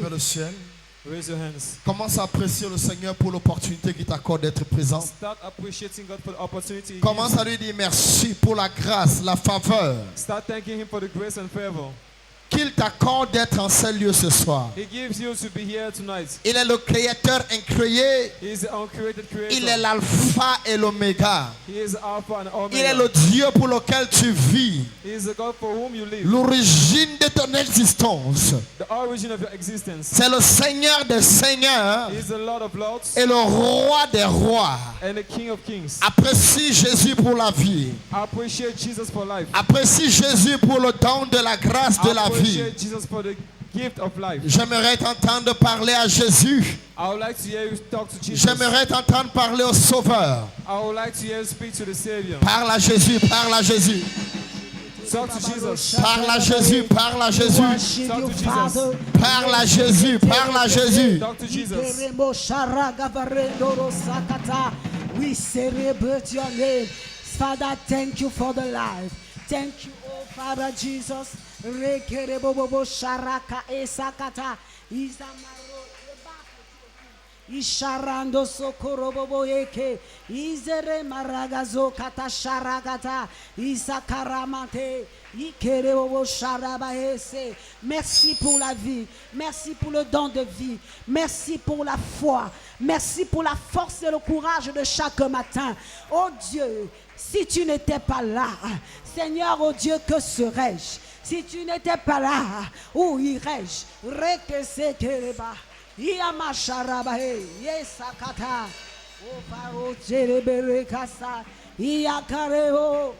vers le ciel. Raise your hands. Commence à apprécier le Seigneur pour l'opportunité qu'il t'accorde d'être présent. Start appreciating God for the opportunity. he Commence gives à lui dire merci pour la grâce, la faveur you. Start thanking Him for the grace and favor qu'il t'accorde d'être en ce lieu ce soir. He gives you to be here tonight. Il est le créateur incréé. He is the uncreated creator. Il est l'alpha et l'oméga. He is Alpha and Omega. Il est le Dieu pour lequel tu vis. He is the God for whom you live. L'origine de ton existence. The origin of your existence. C'est le Seigneur des seigneurs He is the Lord of Lords et le roi des rois. and the King of Kings. Apprécie Jésus pour la vie. I appreciate Jesus for life. Apprécie Jésus pour le don de la grâce de la I vie. appreciate Jesus for the gift of life. J'aimerais t'entendre parler à Jésus. I would like to hear you talk to Jesus. J'aimerais t'entendre parler au Sauveur. I would like to hear you speak to the Savior. Parle à Jésus, parle à Jésus. Talk to Jesus. Parle à Jésus, parle à Jésus. Worship Talk you, to Jesus. Father. Parle à Jésus, parle à Jésus. Talk to Jesus. Ikeremo sharagavarendoro sakata. We celebrate your name. Father, thank you for the life. Thank you, oh Father Jesus. Rekerebobobo sharaka esakata. Izamaro Isharando sokorobobo eke. Izere maragazo kata sharagata. Isakaramate. Ikerebobo sharabahese. Merci pour la vie. Merci pour le don de vie. Merci pour la foi. Merci pour la force et le courage de chaque matin. Oh Dieu, si tu n'étais pas là, Seigneur, oh Dieu, que serais-je? Si tu n'étais pas là, où irais-je? Rekesekereba. Iyamasharabahe. Yesakata. O faro jereberekasa. Iyakareo.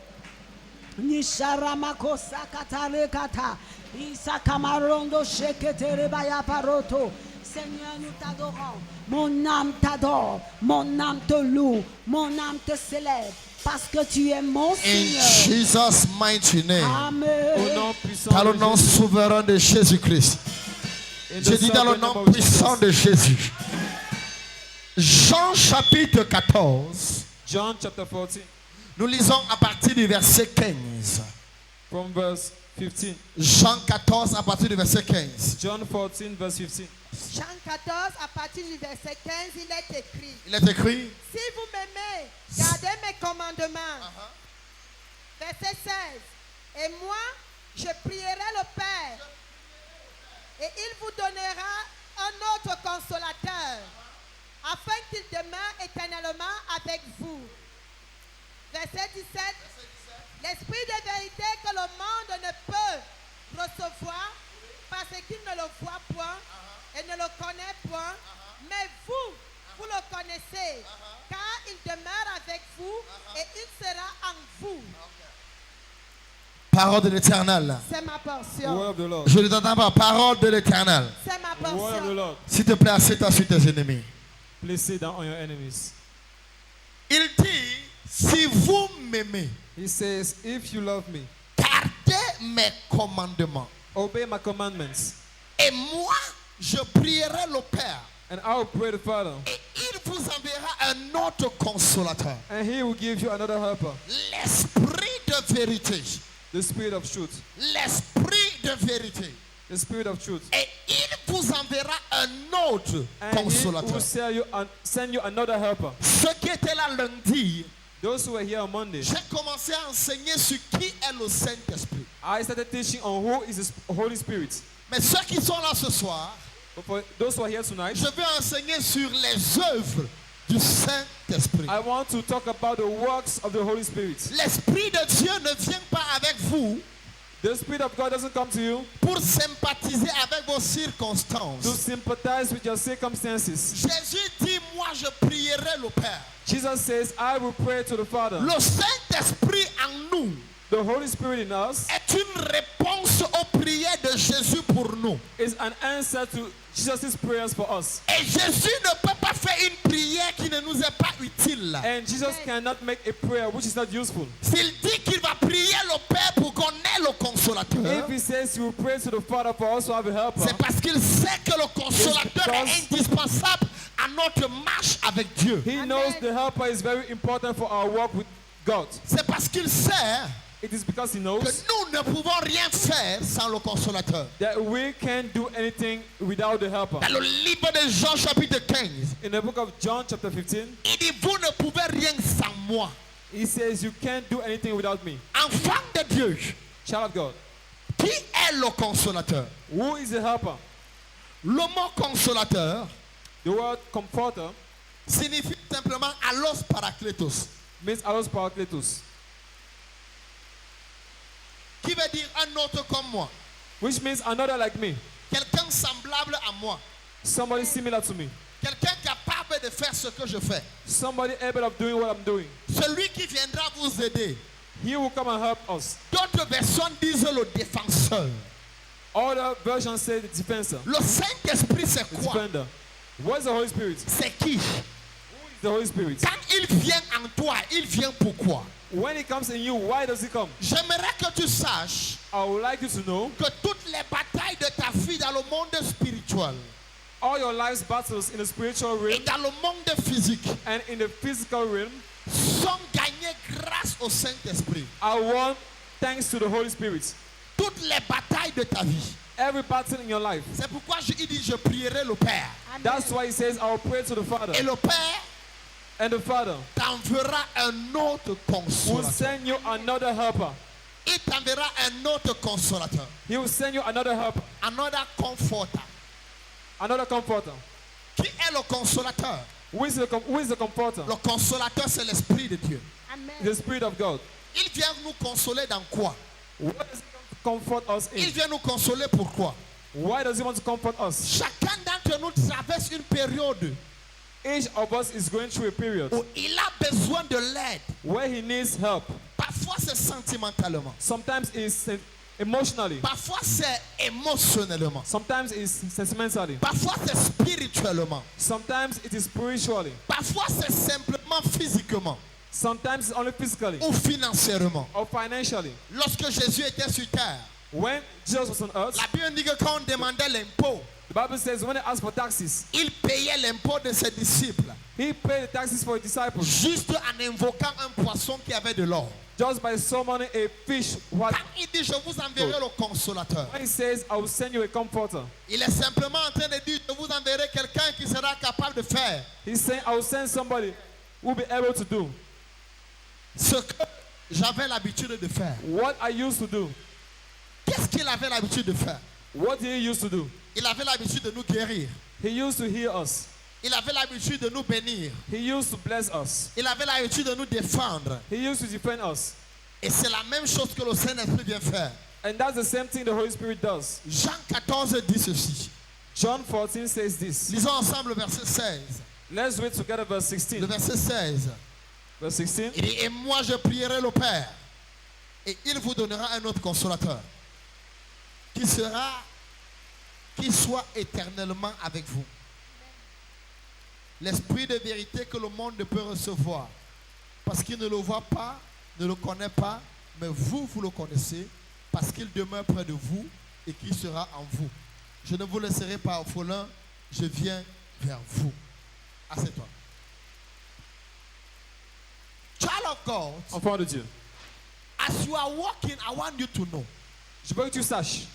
Nisharamako sakatarekata. Isakamarondo sheketerebaya paroto. Seigneur, nous t'adorons. Mon âme t'adore. Mon âme te loue. Mon âme te célèbre. Parce que tu es mon In Seigneur. Jesus' mighty name. Amen. Au nom puissant Dans le de nom Jésus. souverain de Jésus-Christ. In Je the dis dans le sovereign nom name of puissant Jesus. de Jésus. Jean chapitre 14. John chapter 14 Nous lisons à partir du verset 15. from verse 15. Jean 14 à partir du verset 15. John 14 verse 15. Jean 14, à partir du verset 15, il est écrit: Il est écrit. Si vous m'aimez, gardez mes commandements. Verset 16. Et moi, je prierai le Père, et il vous donnera un autre consolateur, afin qu'il demeure éternellement avec vous. Verset 17. L'esprit de vérité que le monde ne peut recevoir, parce qu'il ne le voit point et ne le connaît point, mais vous, vous le connaissez, car il demeure avec vous et il sera en vous. Parole de l'Éternel. C'est ma The portion. word of the Lord. Je ne t'entends pas. Parole de l'Éternel. C'est ma The word of the portion. Lord. S'il te plaît, assieds-toi sur tes ennemis. Please sit down on your enemies. Il dit, si vous m'aimez, He says, if you love me, gardez mes commandements. obey my commandments, Et moi, je prierai le Père. and I will pray the Father, Et il vous enverra un autre consolateur. and He will give you another helper, L'esprit de vérité. the Spirit of truth. L'esprit de vérité. The Spirit of truth. Et il vous enverra un autre And He consolateur. will send you another helper. Ceux qui étaient là lundi, Those who were here on Monday, j'ai commencé à enseigner sur qui est le Saint-Esprit. I started teaching on who is the Holy Spirit. Mais ceux qui sont là ce soir, But for those who are here tonight, je vais enseigner sur les œuvres du Saint-Esprit. I want to talk about the works of the Holy Spirit. L'Esprit de Dieu ne vient pas avec vous The Spirit of God doesn't come to you pour sympathiser avec vos to circonstances. sympathize with your circumstances. Jésus dit, moi je prierai le Père. Jesus says, I will pray to the Father. Le Saint-Esprit en nous The Holy Spirit in us est une réponse aux prières de Jésus pour nous. is an answer to Jesus' prayers for us. Et Jésus ne peut pas faire une prière qui ne nous est pas utile. And Jesus cannot make a prayer which is not useful. S'il dit qu'il va prier le Père pour qu'on ait le consolateur, If he says he will pray to the Father for us to have a helper, c'est parce qu'il sait que le consolateur est indispensable à notre marche avec Dieu. he knows the helper is very important for our walk with God. C'est parce qu'il sait It is because he que knows nous ne pouvons rien faire sans le consolateur. that we can't do anything without the helper. Dans le livre de Jean chapitre 15, In the book of John chapter 15, il dit, vous ne pouvez rien sans moi. he says, you can't do anything without me. Enfant de Dieu, Child of God, qui est le consolateur? who is the helper? Le mot consolateur The word comforter signifie simplement allos parakletos, means allos parakletos, qui veut dire un autre comme moi, which means another like me, quelqu'un semblable à moi, somebody similar to me, quelqu'un capable de faire ce que je fais, somebody able of doing what I'm doing. celui qui viendra vous aider. He will come and help us. D'autres versions disent le défenseur. Other versions say the defender. Le Saint-Esprit, c'est The quoi? defender. What is the Holy Spirit? C'est qui? The Holy Spirit. Quand il vient en toi, il vient pourquoi? When he comes in you, why does he come? J'aimerais que tu saches I would like you to know que toutes les batailles de ta vie dans le monde spirituel all your life's battles in the spiritual et realm dans le monde physique and in the physical realm sont gagnées grâce au Saint-Esprit. are won thanks to the Holy Spirit. Toutes les batailles de ta vie. Every battle in your life. C'est pourquoi il dit je prierai le Père. Amen. That's why he says, I will pray to the Father. Et le Père And the Father t'enverra un autre will consolateur. send you another helper. Il t'enverra un autre consolateur. He will send you another helper, Another comforter. another comforter. Qui est le consolateur? Who is the comforter? Le consolateur, c'est l'Esprit de Dieu. Amen. The Spirit of God. Il vient nous consoler dans quoi? What does he comfort us Il in? vient nous consoler pourquoi? Why does he want to comfort us? Chacun d'entre nous traverse une période Each of us is going through a period où il a besoin de l'aide. where he needs help. Parfois c'est sentimentalement. Sometimes it's emotionally. Parfois c'est émotionnellement. Sometimes it's sentimentally. Parfois c'est spirituellement. Sometimes it is spiritually. Parfois c'est simplement physiquement Sometimes it's only physically ou financièrement. or financially. Lorsque Jésus était sur terre, When Jesus was on earth, la Bible dit que quand on demandait l'impôt, the Bible says when they asked for taxes, il payait l'impôt de ses disciples he paid the taxes for his disciples juste en invoquant un poisson qui avait de l'or. just by summoning a fish. What? Quand il dit je vous enverrai le consolateur, When he says, I will send you a comforter, il est simplement en train de dire je vous enverrai quelqu'un qui sera capable de faire he's saying, I will send somebody who will be able to do ce que j'avais l'habitude de faire. what I used to do. Qu'est-ce qu'il avait l'habitude de faire? What did he used to do? Il avait l'habitude de nous guérir. He used to heal us. Il avait l'habitude de nous bénir. He used to bless us. Il avait l'habitude de nous défendre. He used to defend us. Et c'est la même chose que le Saint-Esprit vient faire. And that's the same thing the Holy Spirit does. Jean 14 dit ceci. John 14 says this. Lisons ensemble le verset 16. Let's read together verse Le 16. verset 16. Verse 16. Il dit, et moi je prierai le Père, et il vous donnera un autre consolateur, qui soit éternellement avec vous. L'esprit de vérité que le monde ne peut recevoir, parce qu'il ne le voit pas, ne le connaît pas, mais vous, vous le connaissez, parce qu'il demeure près de vous et qu'il sera en vous. Je ne vous laisserai pas orphelin, je viens vers vous. Assieds-toi. Child of God, Enfant de Dieu. as you are walking, I want you to know, Je veux que tu saches,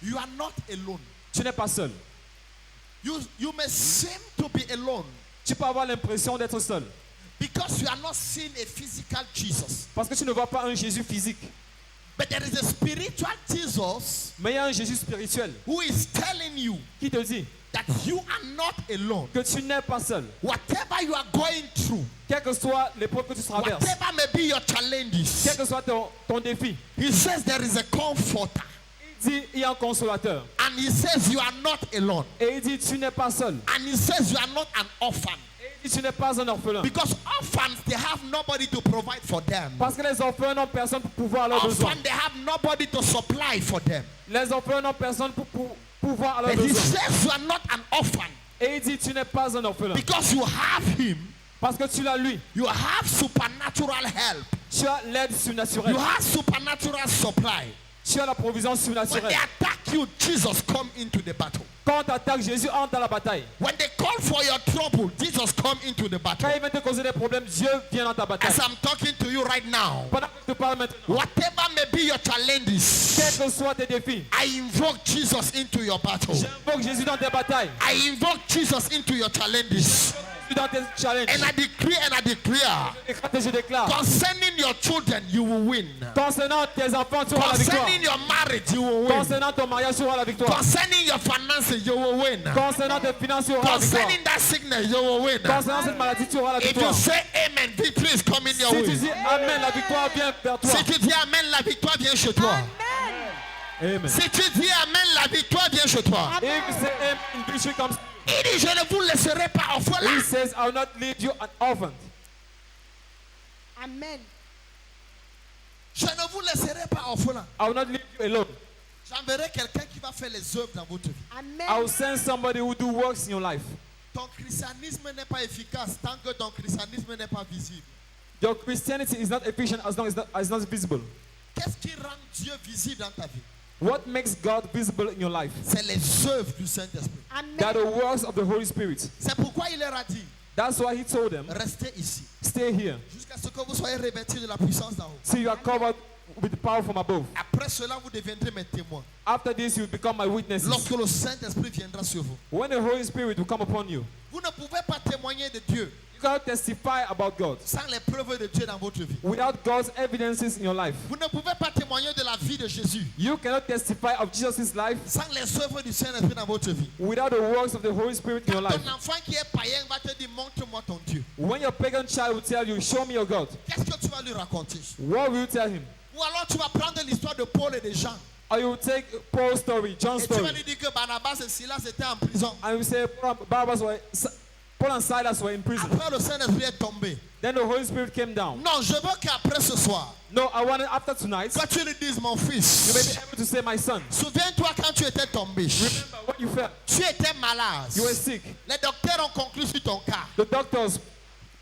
you are not alone. tu n'es pas seul. You may seem to be alone Tu peux avoir l'impression d'être seul. because you are not seeing a physical Jesus. Parce que tu ne vois pas un Jésus physique. But there is a spiritual Jesus Mais il y a un Jésus spirituel who is telling you qui te dit that you are not alone. que tu n'es pas seul. Whatever you are going through, Quelle que soit l'épreuve que tu traverses, whatever may be your challenges, quel que soit ton défi, he says there is a comforter. il dit il y a un consolateur. And he says you are not alone. Et il dit tu n'es pas seul. And he says you are not an orphan. Et il dit tu n'es pas un orphelin. Because orphans, they have nobody to provide for them. Parce que les orphelins n'ont personne pour pouvoir à leurs besoins. Orphans, they have nobody to supply for them. Les orphelins n'ont personne pour pouvoir à leurs But he besoins. says you are not an orphan Et il dit tu n'es pas un orphelin. because you have him. Parce que tu l'as lui. You have supernatural help. Tu as l'aide surnaturelle. You have supernatural supply. Tu as la provision When surnaturelle. they attack you, Jesus come into the battle. Quand on t'attaque, Jésus entre dans la bataille. When they call call for your trouble, Jesus come into the battle. Quand il vient te causer des problèmes, Dieu vient dans ta bataille. As I'm talking to you right now, Pendant que tu parles maintenant, whatever may be your challenges, quels que soient tes défis, I invoke Jesus into your battle. j'invoque Jésus dans tes batailles. I invoke Jesus into your challenges. Jésus dans tes challenges. And I decree and I declare, Et je déclare, concerning your children, you will win. concernant tes enfants, tu auras la victoire. Concerning your marriage, you will win. Concernant ton mariage, tu auras la victoire. Concerning your finances, you will win. Concernant tes finances, tu auras la victoire. Concerning that sickness, you will win. Concernant cette maladie, tu auras la If you victoire. say amen, victory is coming your Si tu way. dis Amen, la victoire vient vers toi. Si tu dis amen, la victoire vient chez toi. Amen. Si tu dis amen, la victoire vient chez toi. If you say Amen, victory comes. Il dit, je ne vous laisserai pas orphelin. He says, I will not leave you an orphan. Amen. Je ne vous laisserai pas orphelin. I will not leave you alone. J'enverrai quelqu'un qui va faire les œuvres dans votre vie. Amen. I will send somebody who do works in your life. Ton christianisme n'est pas efficace tant que ton christianisme n'est pas visible. Your Christianity is not efficient as long as it's not visible. Qu'est-ce qui rend Dieu visible dans ta vie? What makes God visible in your life? C'est les œuvres du Saint-Esprit. They are the Amen. works of the Holy Spirit. C'est pourquoi il leur a dit, That's why he told them, restez ici stay here. jusqu'à ce que vous soyez revêtus de la puissance d'en haut. See, you are covered with the power from above. Après cela, vous deviendrez mes témoins. After this, you will become my witnesses. Lorsque le Saint-Esprit viendra sur vous. When the Holy Spirit will come upon you, Vous ne pouvez pas témoigner de Dieu you cannot testify about God sans les preuves de Dieu dans votre vie. without God's evidences in your life. Vous ne pouvez pas témoigner de la vie de Jésus You cannot testify of Jesus' life sans les œuvres du Saint-Esprit dans votre vie. without the works of the Holy Spirit in your Quand life. ton enfant qui est païen va te dire, montre-moi ton Dieu. When your pagan child will tell you, show me your God, Qu'est-ce que tu vas lui raconter? what will you tell him? Ou alors tu vas prendre l'histoire de Paul et de Jean. Or you will take Paul's story, John's Et tu vas story, lui dire que Barnabas et Silas étaient en prison. and you say Paul and Silas were in prison. Après le Saint-Esprit est tombé. Then the Holy Spirit came down. Non, je veux qu'après ce soir, No, I wanted after tonight, quand tu lui dises mon you may be fils, able to say, my son, souviens-toi quand tu étais tombé. remember what you felt. Tu étais malade. You were sick. Les docteurs ont conclu sur ton cas. The doctors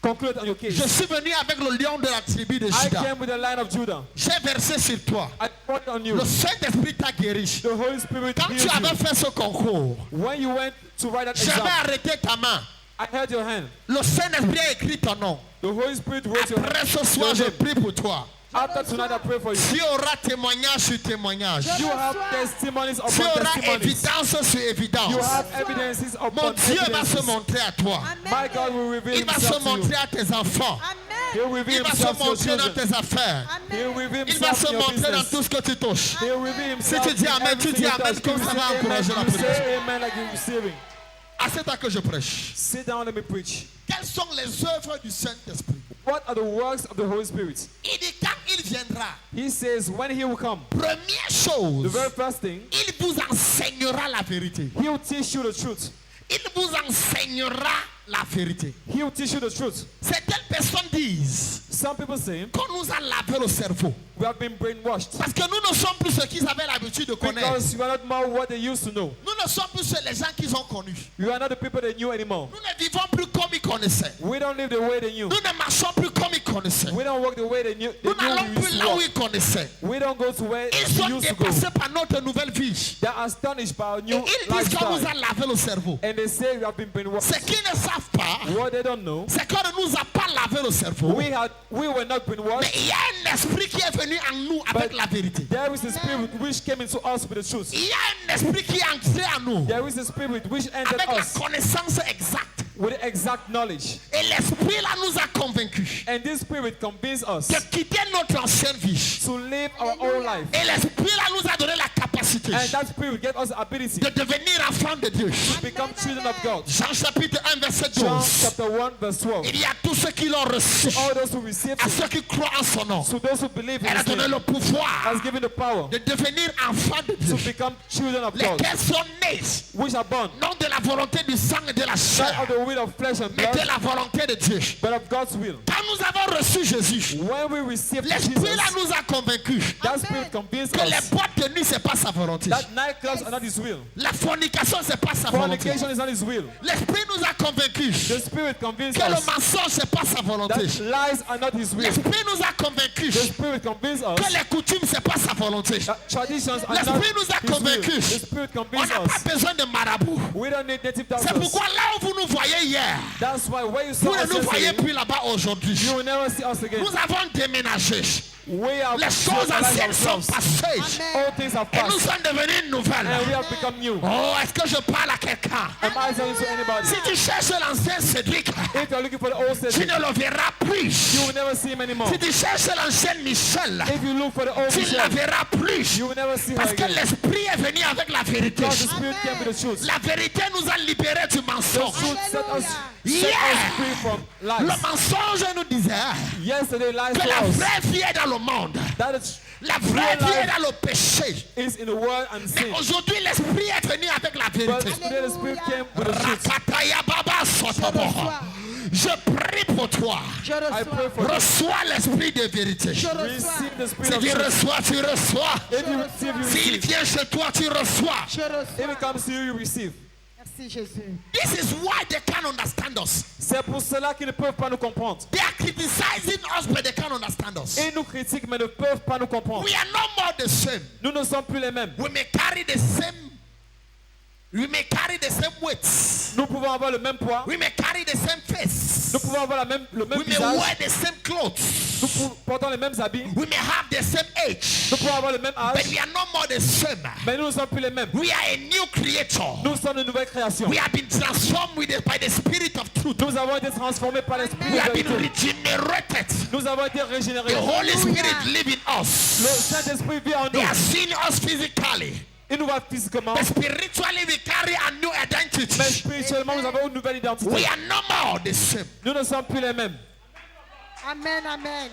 concluded on your case. Je suis venu avec le lion de la tribu de I Juda. came with the line of Judah. J'ai versé sur toi. I poured it on you. Le Saint-Esprit t'a guéri. The Holy Spirit Quand tu healed avais you. fait ce concours, When you went to write that j'avais exam, arrêté ta main. I held your hand. Le Saint-Esprit a écrit ton nom. The Holy Spirit wrote your Après hand. ce soir, je prie pour toi. After tonight, I pray for you. Tu auras témoignage sur témoignage. You have testimonies Tu upon auras testimonies. évidence sur évidence. You have evidences Mon upon Dieu va se evidences. montrer à toi. My God will reveal Il va se himself to you. montrer à tes enfants. He'll Amen. reveal Il va se himself to your montrer dans children. tes affaires. He'll reveal Il va himself se in your montrer dans business. tout ce que tu touches. He'll reveal himself tu dis in amen, tu everything dis you amen touch. comme You ça va say encourager la amen, you prédication. say amen like you're receiving. À cet temps que je prêche. Sit down, let me preach. Quelles sont les œuvres du Saint-Esprit? What are the works of the Holy Spirit? Il dit quand il viendra, He says when he will come, première the chose, very first thing, il vous enseignera la vérité. he will teach you the truth. Il vous enseignera la vérité. He will teach you the truth. Certaines personnes disent Some people say qu'on nous a lavé le cerveau. we have been brainwashed Parce que nous ne sommes plus ceux qu'ils avaient l'habitude de connaître. because you are not more what they used to know. Nous ne sommes plus les gens qu'ils ont connus. You are not the people they knew anymore. Nous ne vivons plus comme ils connaissaient. We don't live the way they knew. Nous ne marchons plus comme ils connaissaient. We don't walk the way they knew. Nous n'allons we plus used là to où walk. ils connaissaient. We don't go to where Ils we sont used to go. dépassés par notre nouvelle vie. They are astonished by our Et new ils disent qu'on nous a lifestyle. lavé le cerveau. And they say we have been Ce brainwashed. qu'ils ne savent pas, What they don't know, c'est qu'on ne nous a pas lavé le cerveau. we were not Mais brainwashed. il y a un esprit qui est venu en nous avec But la vérité. there is a spirit which came into us with the truth. Il y a un esprit qui est entré en nous There is a spirit which entered avec la us connaissance exacte. with exact knowledge. Et l'esprit là nous a convaincus And this spirit convinced us de quitter notre ancienne vie. to live our own life. Et l'esprit là nous a donné la capacité And that spirit gave us the ability de devenir enfants de Dieu. to become children of God. Jean chapitre 1 verset John 12. chapter 1 verse 12. Il y a tous ceux qui l'ont reçu, All those who receive à it, ceux qui croient en son nom. to those who believe in Elle a his donné name, le pouvoir has given the power de devenir enfants de Dieu. to become children of God, Lesquels sont nés, which are born non de la volonté du sang et de la not chair, of the will of flesh and mais de blood, la volonté de Dieu. but of God's will. Quand nous avons reçu Jésus, When we received l'esprit là Jesus, nous a convaincus that spirit convinced que les us boîtes de nuit c'est pas ça sa volonté. That nightclubs are not his will. La fornication, c'est pas sa volonté. Fornication is not his will. L'esprit nous a convaincus The Spirit convinced que le us mensonge, c'est pas sa volonté. that lies are not his will. L'esprit nous a convaincus The Spirit convinced us que les coutumes, c'est pas sa volonté. that traditions are not L'esprit nous a his will. convaincus. The Spirit On convinced n'a pas us besoin de marabout. we don't need native C'est doctors. pourquoi là où vous nous voyez hier, That's why when you saw vous ne us nous voyez yesterday, plus là-bas aujourd'hui. you will never see us again. Nous avons déménagé. We have Les choses anciennes sont ourselves. passées. Amen. All things have Et nous passed sommes devenus nouvelles. and we have become new. Oh, est-ce que je parle à quelqu'un? Am I talking to anybody? Si tu cherches l'ancien Cédric, If you're looking for the old tu Cedric, ne le verras plus. you will never see him anymore. Si tu cherches l'ancienne Michel, If you look for the old tu ne la Michelle, verras plus. you will never see her Parce que again. l'esprit est venu avec la vérité. Because the Spirit came with the truth. La vérité nous a libérés du The mensonge. truth set us Yeah. free from Le lies. mensonge nous disait Yesterday, lies que to la us. vraie vie est dans le monde. That is La vraie vie est dans le péché. in the world and Mais sin. aujourd'hui, l'esprit est venu avec la But vérité. today the Spirit came with the truth. Rakataya baba sotobo. Je prie pour toi. Je I pray reçois. for you. Reçois l'esprit de vérité. Je reçois. Receive the Spirit Si of tu truth. reçois, tu reçois. If you receive, you S'il receive. vient chez toi, tu reçois. Je If reçois. it comes to you, you receive. Merci Jésus. This is why they can't understand us. C'est pour cela qu'ils ne peuvent pas nous comprendre. They are criticizing us, but they can't understand us. Ils nous critiquent, mais ne peuvent pas nous comprendre. We are no more the same. Nous ne sommes plus les mêmes. We may carry the same. We may carry the same weights. Nous pouvons avoir le même poids. We may carry the same face. Nous pouvons avoir le même We may visage. wear the same clothes. Nous portons les mêmes habits. We may have the same age. Nous pouvons avoir le même But âge. we are no more the same. Mais nous ne sommes plus les mêmes. We are a new creator. Nous sommes de nouvelles créations. We have been transformed by the Spirit of truth. Nous avons été transformés par l'Esprit We de have been vérité. regenerated. Nous avons été régénérés. The Holy Hallelujah. Spirit lives in Le us. Saint-Esprit vit en They nous. have seen us physically. Il nous voit physiquement. But spiritually, we carry a new Mais identity. spirituellement, nous avons une nouvelle identité. We are no more the same. Nous ne sommes plus les mêmes. Amen, amen.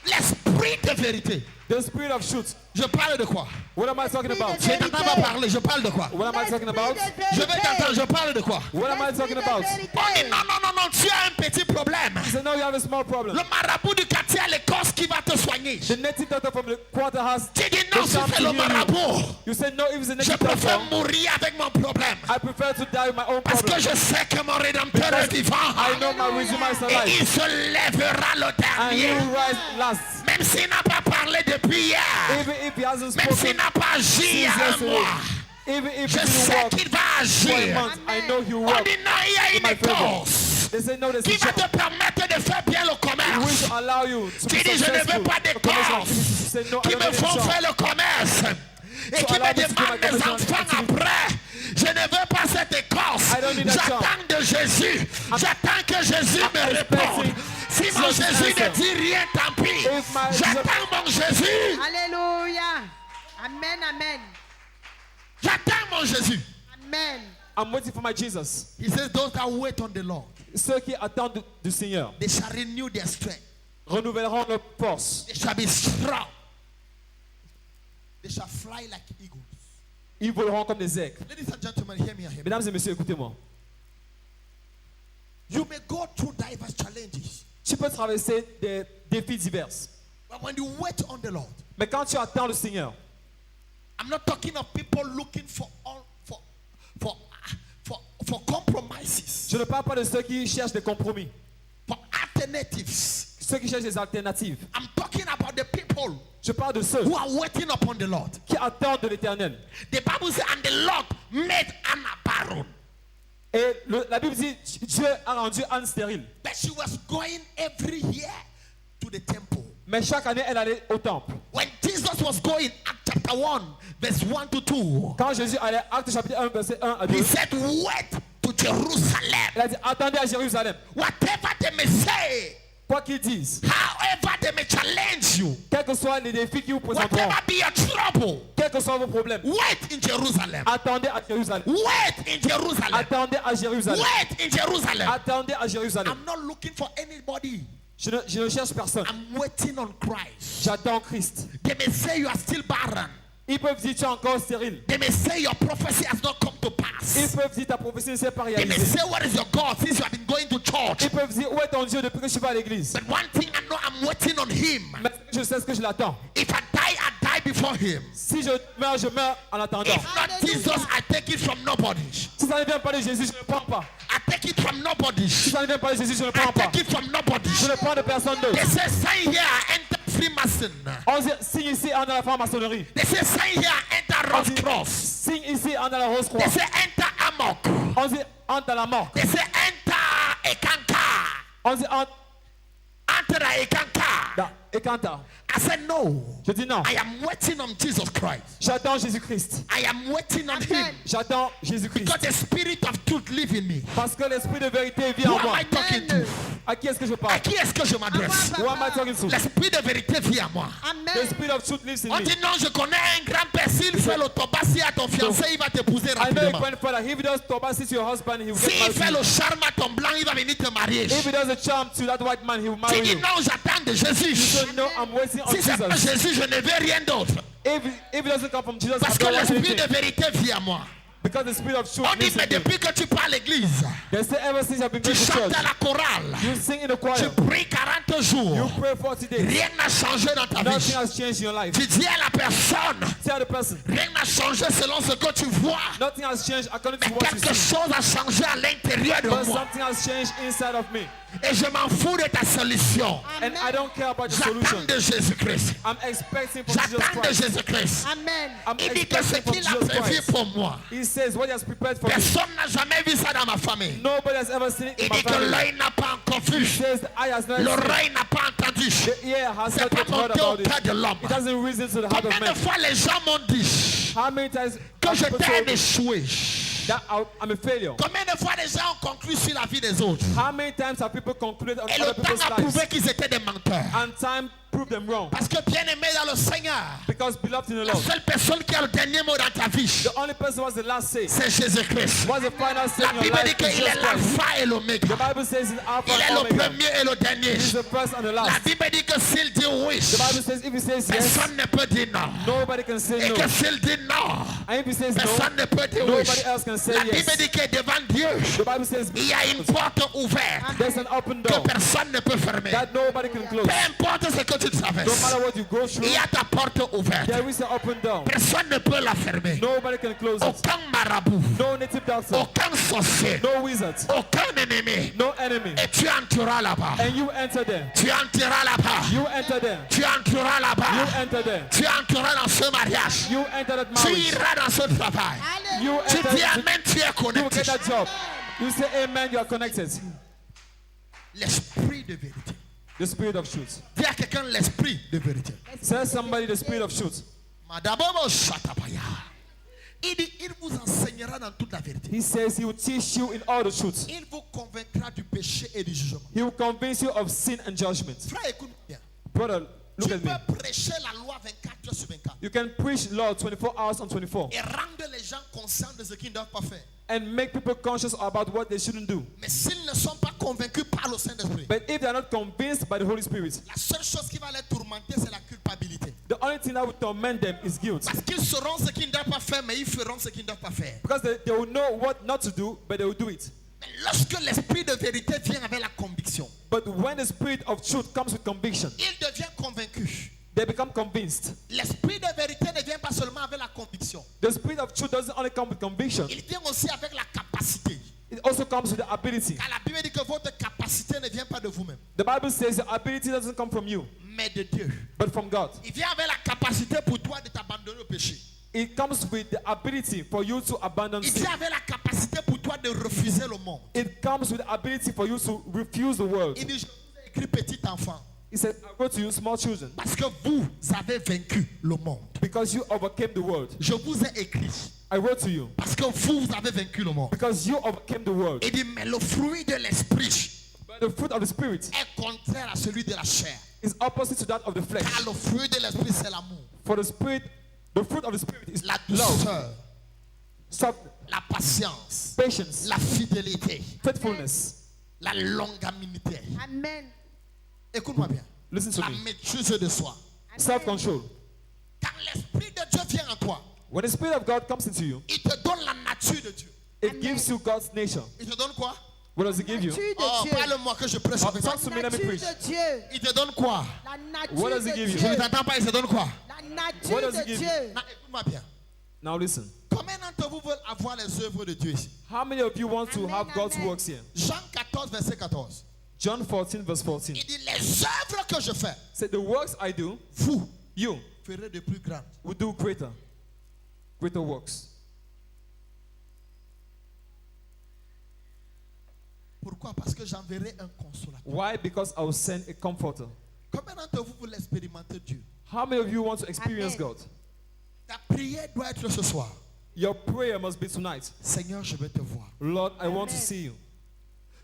L'esprit de vérité. The Spirit of truth. Je parle de quoi? What am I talking about? Je n'entends pas parler. Je parle de quoi? What am I talking about? Je vais t'entendre. Je parle de quoi? What am I talking about? On dit non, non, non, non. Tu as un petit problème. He said, no, you have a small Le problem. marabout du quartier a l'Écosse qui va te soigner. The native doctor from the quarter has Tu dis non, the si shop c'est to le heal you. marabout. You said, no, if it's a Je native préfère doctor, mourir avec mon problème. I prefer to die with my own Parce que problem. je sais que mon Rédempteur est vivant. I know my Redeemer is Et alive. il se lèvera le And he dernier. will rise last. Même s'il n'a pas parlé depuis hier. Even if he hasn't Même s'il spoken n'a pas agi il y a un yesterday. mois. Even if Je he sais didn't qu'il va work for a agir. month, I know he will On work dit non, il y a in une my favor. Écosse They say, no, there's qui a va shop te permettre de faire bien le which commerce. will allow you to Tu be dis, je ne successful. veux pas A commercial d'Écosse activity. You say, no, I qui don't me need a font shop. faire le commerce et So qui allow me me to do my demandent des commercial enfants activity. après. Je ne veux pas cette Écosse. I don't need a job. J'attends de Jésus. J'attends que Jésus me réponde. expecting Si mon Jesus' Jésus ne answer. dit rien, tant pis. If my- J'attends mon Jésus. Alléluia. Amen, amen. J'attends mon Jésus. Amen. I'm waiting for my Jesus. He says, those that wait on the Lord, Ceux qui attendent du Seigneur they shall renew their strength. renouvelleront leur force. They shall be strong. They shall fly like eagles. Ils voleront comme des aigles. Ladies and gentlemen, hear me and hear me. Mesdames et messieurs, écoutez-moi. You may go through diverse challenges, Tu peux traverser des défis divers. but when you wait on the Lord, Mais quand tu attends le Seigneur, I'm not talking of people looking for compromises, je ne parle pas de ceux qui cherchent des compromis, for alternatives. ceux qui cherchent des alternatives. I'm talking about the people Je parle de ceux who are waiting upon the Lord. qui attendent de l'Éternel. The Bible says, and the Lord made Anna barren, Et la Bible dit, Dieu a rendu Anne stérile. but she was going every year to the temple. Mais chaque année, elle allait au temple. When Jesus was going, Acts chapter 1, verse 1 to 2, Quand Jésus allait, Acte chapitre 1, verset 1 à 2, he said, wait to Jerusalem. il a dit, attendez à Jérusalem. Whatever they may say, Quoi qu'ils disent, however they may challenge you, quels que soient les défis qui vous présenteront, whatever be your trouble, quels que soient vos problèmes, wait in Jerusalem. attendez à Jérusalem. Wait in Jerusalem. Attendez à Jérusalem. Wait in Jerusalem. Attendez à Jérusalem. I'm not looking for anybody. Je ne cherche personne. I'm waiting on Christ. J'attends Christ. They may say you are still barren. Ils peuvent dire tu es encore stérile. They may say your prophecy has not come to pass. pass. Ils peuvent dire ta prophétie ne s'est pas They may réalisée. say, where is your God since you have been going to church? Ils peuvent dire où est ton Dieu depuis que je vais à l'église. But one thing I know, I'm waiting on him. Mais je sais ce que je l'attends. If I die before him. Si je meurs en attendant. If not Jesus, I take it from nobody. Si ça ne vient pas de Jésus, je ne prends pas. I take it from nobody. Si ça ne vient pas de Jésus, je ne I prends pas. take it from nobody. Je ne prends de personne d'autre. They say, sign here, I enter Freemason. On dit, signe ici, on a la franc-maçonnerie. They say, sign here, I enter On Rose dit, Cross. signe ici, on a la rose croix. They say, enter Amok. On dit, entre à la mort. They say, enter Ekanka. On dit, entre Enter Ekanka. dans Ekanta. I said, no. Je dis non. I am waiting on Jesus Christ. J'attends Jésus-Christ. I am waiting on him. J'attends Jésus-Christ. Because the spirit of truth lives in me. Parce que l'esprit de vérité vit Who en am moi. I talking to? À qui est-ce que je À parle? qui est-ce que je m'adresse? Who am I talking to? L'esprit de vérité vient à moi. The Amen. spirit of truth lives in On me. dit non, je connais un grand-père. S'il fait l'autobassi à ton fiancé, il va t'épouser I know a rapidement. grandfather. If he does tobacco to your husband, he will get S'il fait married to le charme à ton blanc, il va venir te marier. you. If he does a charm to that white man, he will Tu marry dis you. non, j'attends de You Jésus. say, no, I'm waiting on Si c'est pas Jesus. Jésus, je ne veux rien d'autre. If it doesn't come from Jesus, Parce I que don't want l'esprit de anything. vérité vit à moi. Because the spirit of truth On dit, lives mais in me. depuis que tu pars à l'église, They say ever since I've been tu going to chantes church, à la chorale, you sing in the tu choir, pries 40 you jours, pray 40 days. rien n'a changé dans ta Nothing vie. has changed in your life. Tu dis à la personne, Tell the person, rien n'a changé selon ce que tu vois. nothing has changed according to Mais what you quelque see. chose a changé à l'intérieur de But moi. something has changed inside of me. Et je m'en fous de ta solution. And I don't care about the J'attends solution. de Jésus-Christ. I'm expecting from Jesus J'attends de Christ. Jésus-Christ. Amen. I'm Il dit que ce expecting from qu'il a Jesus prévu Christ. pour moi, He says what he has prepared for me. personne n'a jamais vu ça dans ma famille. Nobody has ever seen it in Il my dit que family. l'œil n'a pas encore He vu, says the eye has not seen it. l'oreille n'a pas entendu. The ear has C'est not pas yet heard monté au about it. cœur de l'homme. It doesn't reason to the heart of Combien de man. fois les gens m'ont dit How many times que have people j'étais told un me échoué? that I'm a failure? Combien de fois les gens ont conclu sur la vie des autres? How many times have people concluded on Et le other people's temps a lives? prouvé qu'ils étaient des menteurs. And time proved them wrong. Parce que bien aimé dans le Seigneur, Because beloved in the la Lord, seule personne qui a le dernier mot dans ta vie, the only person who has the last say c'est Jésus-Christ. was the final say La in your Bible dit life is qu'il est Jesus Christ. l'alpha et l'oméga. The Bible says he's Alpha Il est and le Omega. premier et le dernier. He's the first and the La last. Bible dit que s'il dit oui, The Bible says if he says yes, personne ne peut dire non. nobody can say Et no. que s'il dit non, And if he says no, personne ne peut dire oui. nobody else can say La Bible yes. dit que devant Dieu, The Bible says il y a une porte ouverte there's an open que door personne ne peut fermer. that nobody can close. Peu importe ce que tu No traverses, matter what you go through, il y a ta porte ouverte. there is an open door. Personne ne peut la fermer. Nobody can close it. Aucun marabout, No native doctor, aucun sorcier, no wizard, aucun ennemi. no enemy. Et tu entreras là-bas. And you enter there. Tu entreras là-bas. You enter there. Tu entreras You là-bas. enter there. Tu entreras dans ce mariage. You enter that Tu marriage. iras dans ce travail. You Tu enter. dis Amen, tu es You will connecté. get that job. You say amen, you are connected. L'esprit de vérité. The spirit of truth. Dis à quelqu'un l'esprit de vérité. Tell somebody the spirit of truth. Madabobo Shatabaya. Il dit, il vous enseignera dans toute la vérité. He says he will teach you in all the truth. Il vous convaincra du péché et du jugement. He will convince you of sin and judgment. Frère, écoute bien. Brother, look Tu at me. peux prêcher la loi 24 heures sur 24 You can preach law 24 hours on 24 et rendre les gens conscients de ce qu'ils ne doivent pas faire. and make people conscious about what they shouldn't do. Mais s'ils ne sont pas convaincus par le Saint-Esprit, But if they are not convinced by the Holy Spirit, la seule chose qui va les tourmenter, c'est la culpabilité. the only thing that will torment them is guilt. Parce qu'ils sauront ce qu'ils ne doivent pas faire, mais ils feront ce qu'ils ne doivent pas faire. Because they will know what not to do, but they will do it. Mais lorsque l'esprit de vérité vient avec la conviction, But when the spirit of truth comes with conviction, il devient convaincu. they become convinced. L'esprit de vérité ne vient pas seulement avec la conviction. The spirit of truth doesn't only come with conviction, Il vient aussi avec la capacité. it also comes with the ability. Car la Bible dit que votre capacité ne vient pas de vous-même, The Bible says the ability doesn't come from you, mais de Dieu. but from God. Il vient avec la capacité pour toi de t'abandonner au péché. It comes with the ability for you to abandon Il sin. vient avec la capacité pour toi de refuser le monde. It comes with the ability for you to refuse the world. Il dit, je vous ai écrit petit enfant, He said, I wrote to you, small children, parce que vous avez vaincu le monde. because you overcame the world. Je vous ai écrit, I wrote to you, parce que vous avez vaincu le monde. because you overcame the world. Il dit, mais le fruit de l'esprit But the fruit of the Spirit est contraire à celui de la chair. is opposite to that of the flesh. Car le fruit de l'esprit, c'est l'amour, For the Spirit, the fruit of the Spirit is la love, douceur, softness, la patience, patience, la fidélité, faithfulness. la longanimité. Amen. Écoute-moi bien. Listen to La me. maîtrise de soi. Self-control. Quand l'esprit de Dieu vient en toi, When the Spirit of God comes into you, il te donne la nature de Dieu. It Amen. gives you God's nature. Il te donne quoi? What does it give you? Nature de Oh, Dieu. parle-moi que je prêche avec toi. Talk to me, La let me nature preach. de Dieu. Il te donne quoi? La nature What does de it give you? Je ne Dieu. t'entends pas, il te donne quoi? La What nature does de it give you? Dieu. Non, écoute-moi bien. Now listen. Combien d'entre vous veulent avoir les œuvres de Dieu ici? How many of you want to Amen, have God's amen. works here? Jean 14, verset 14. John 14, verse 14. Il dit, les œuvres que je fais, Say, the works I do, vous you ferez de plus grandes. will do greater works. Pourquoi? Parce que j'enverrai un consolateur. Why? Because I will send a comforter. Combien d'entre vous voulez expérimenter Dieu? How many of you want to experience Amen. God? Ta prière doit être ce soir. Your prayer must be tonight. Seigneur, je veux te voir. Lord, I want to Amen. see you.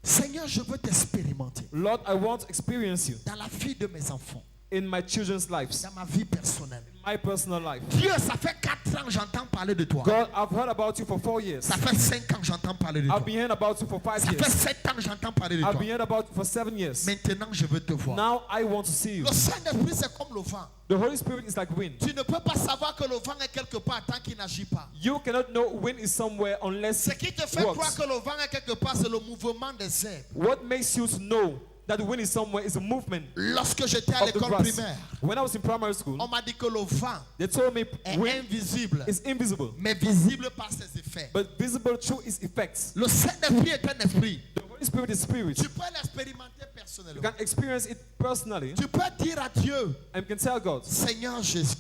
Seigneur, je veux t'expérimenter Lord, I want to experience you dans la vie de mes enfants, in my children's lives, dans ma vie personnelle. my personal life. Dieu, ça fait 4 ans que j'entends parler de toi. God, I've heard about you for 4 years. Ça fait 5 ans que j'entends parler de toi. I've been hearing about you for 5 Ça fait years. 7 ans que j'entends parler de I've toi. been hearing about you for 7 years. Maintenant, je veux te voir. Now I want to see you. Le Saint-Esprit, c'est comme le vent. The Holy Spirit is like wind. Tu ne peux pas savoir que le vent est quelque part tant qu'il n'agit pas. You cannot know wind is somewhere unless Ce qui te fait it croire works. que le vent est quelque part, c'est le mouvement des herbes. What makes you to know that the wind is somewhere is a movement Lorsque j'étais à of the l'école grass. primaire, When I was in primary school, on m'a dit que le vent they told me est wind invisible, is invisible, mais visible par ses effets. but visible through its effects. Le Saint-Esprit est un esprit. The Holy Spirit is spirit. Tu peux l'expérimenter You personnellement. can experience it personally Tu peux dire à Dieu, and you can tell God, Seigneur Jésus,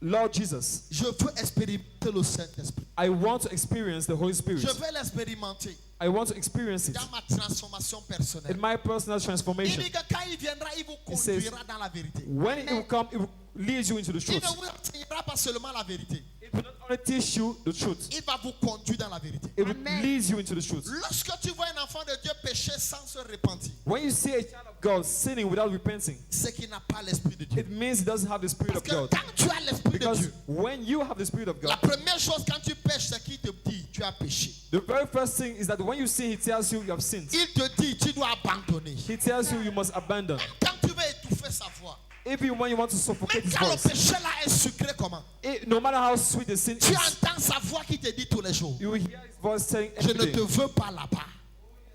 Lord Jesus, je veux expérimenter le Saint-Esprit. I want to experience the Holy Spirit. Je veux l'expérimenter I want to experience it dans ma transformation in personnelle. my personal Il transformation. dit que quand il viendra, il vous It says, conduira dans la vérité. when it will come, it will lead you into the Il truth. ne vous enseignera pas seulement la vérité. It will not only teach you the truth, Il va vous conduire dans la vérité. it will Amen. lead you into the truth. Lorsque tu vois un enfant de Dieu pécher sans se repentir, When you see a child of God sinning without repenting, c'est qu'il n'a pas l'esprit de Dieu. it means he doesn't have the Spirit Parce of que God. quand tu as l'esprit de Because Dieu, when you have the Spirit of la God, première chose quand tu pêches, c'est qu'il te dit tu as péché. the very first thing is that when you sin, he tells you you have sinned. Il te dit tu dois abandonner. He tells you you must abandon. Quand tu veux étouffer sa voix, Even when you want to suffocate même his quand le voice, péché là est sucré comment, no matter how sweet the sin tu is, entends sa voix qui te dit tous les jours, you will hear his voice saying je every ne te day, veux pas là-bas.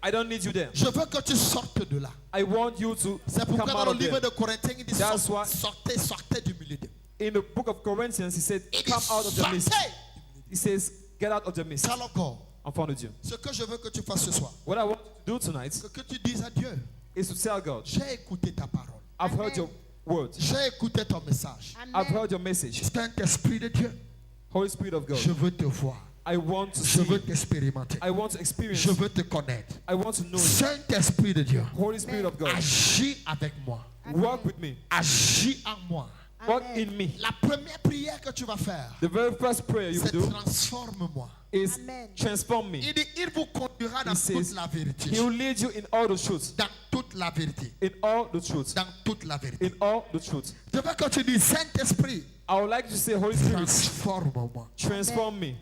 I don't need you there. Je veux que tu sortes de là. I want you to C'est come pourquoi out dans of le livre there. de Corinthiens, il dit That's why- sortez, sortez du milieu d'eux. In the book of Corinthians, he said, Il dit come out of the mist. sortez. He says, get out of the mist. Child of God, Enfant de Dieu. ce que je veux que tu fasses ce soir, What I want you to do tonight c'est que tu dises à Dieu, is to tell God, j'ai écouté ta parole, I've heard Amen. your word. j'ai écouté ton message. I've Amen. heard your message. Saint-Esprit de Dieu, Holy Spirit of God, je veux te voir, I want to je see veux you. t'expérimenter, I want to experience je you. veux te connaître. I want to know you. Saint-Esprit de Dieu, Holy Spirit of God, agis avec moi, work with me. agis en moi. Work Amen. in me. La première prière que tu vas faire, The very first prayer you c'est will do transforme-moi. is Amen. transform me. Il dit, il vous conduira dans He says, toute la vérité. He will lead you in all the truth. Dans toute la vérité. In all the truth. Dans toute la vérité. In all the truth. Je veux que tu dises, Saint-Esprit, I would like to say, Holy Spirit, transforme-moi. transform me.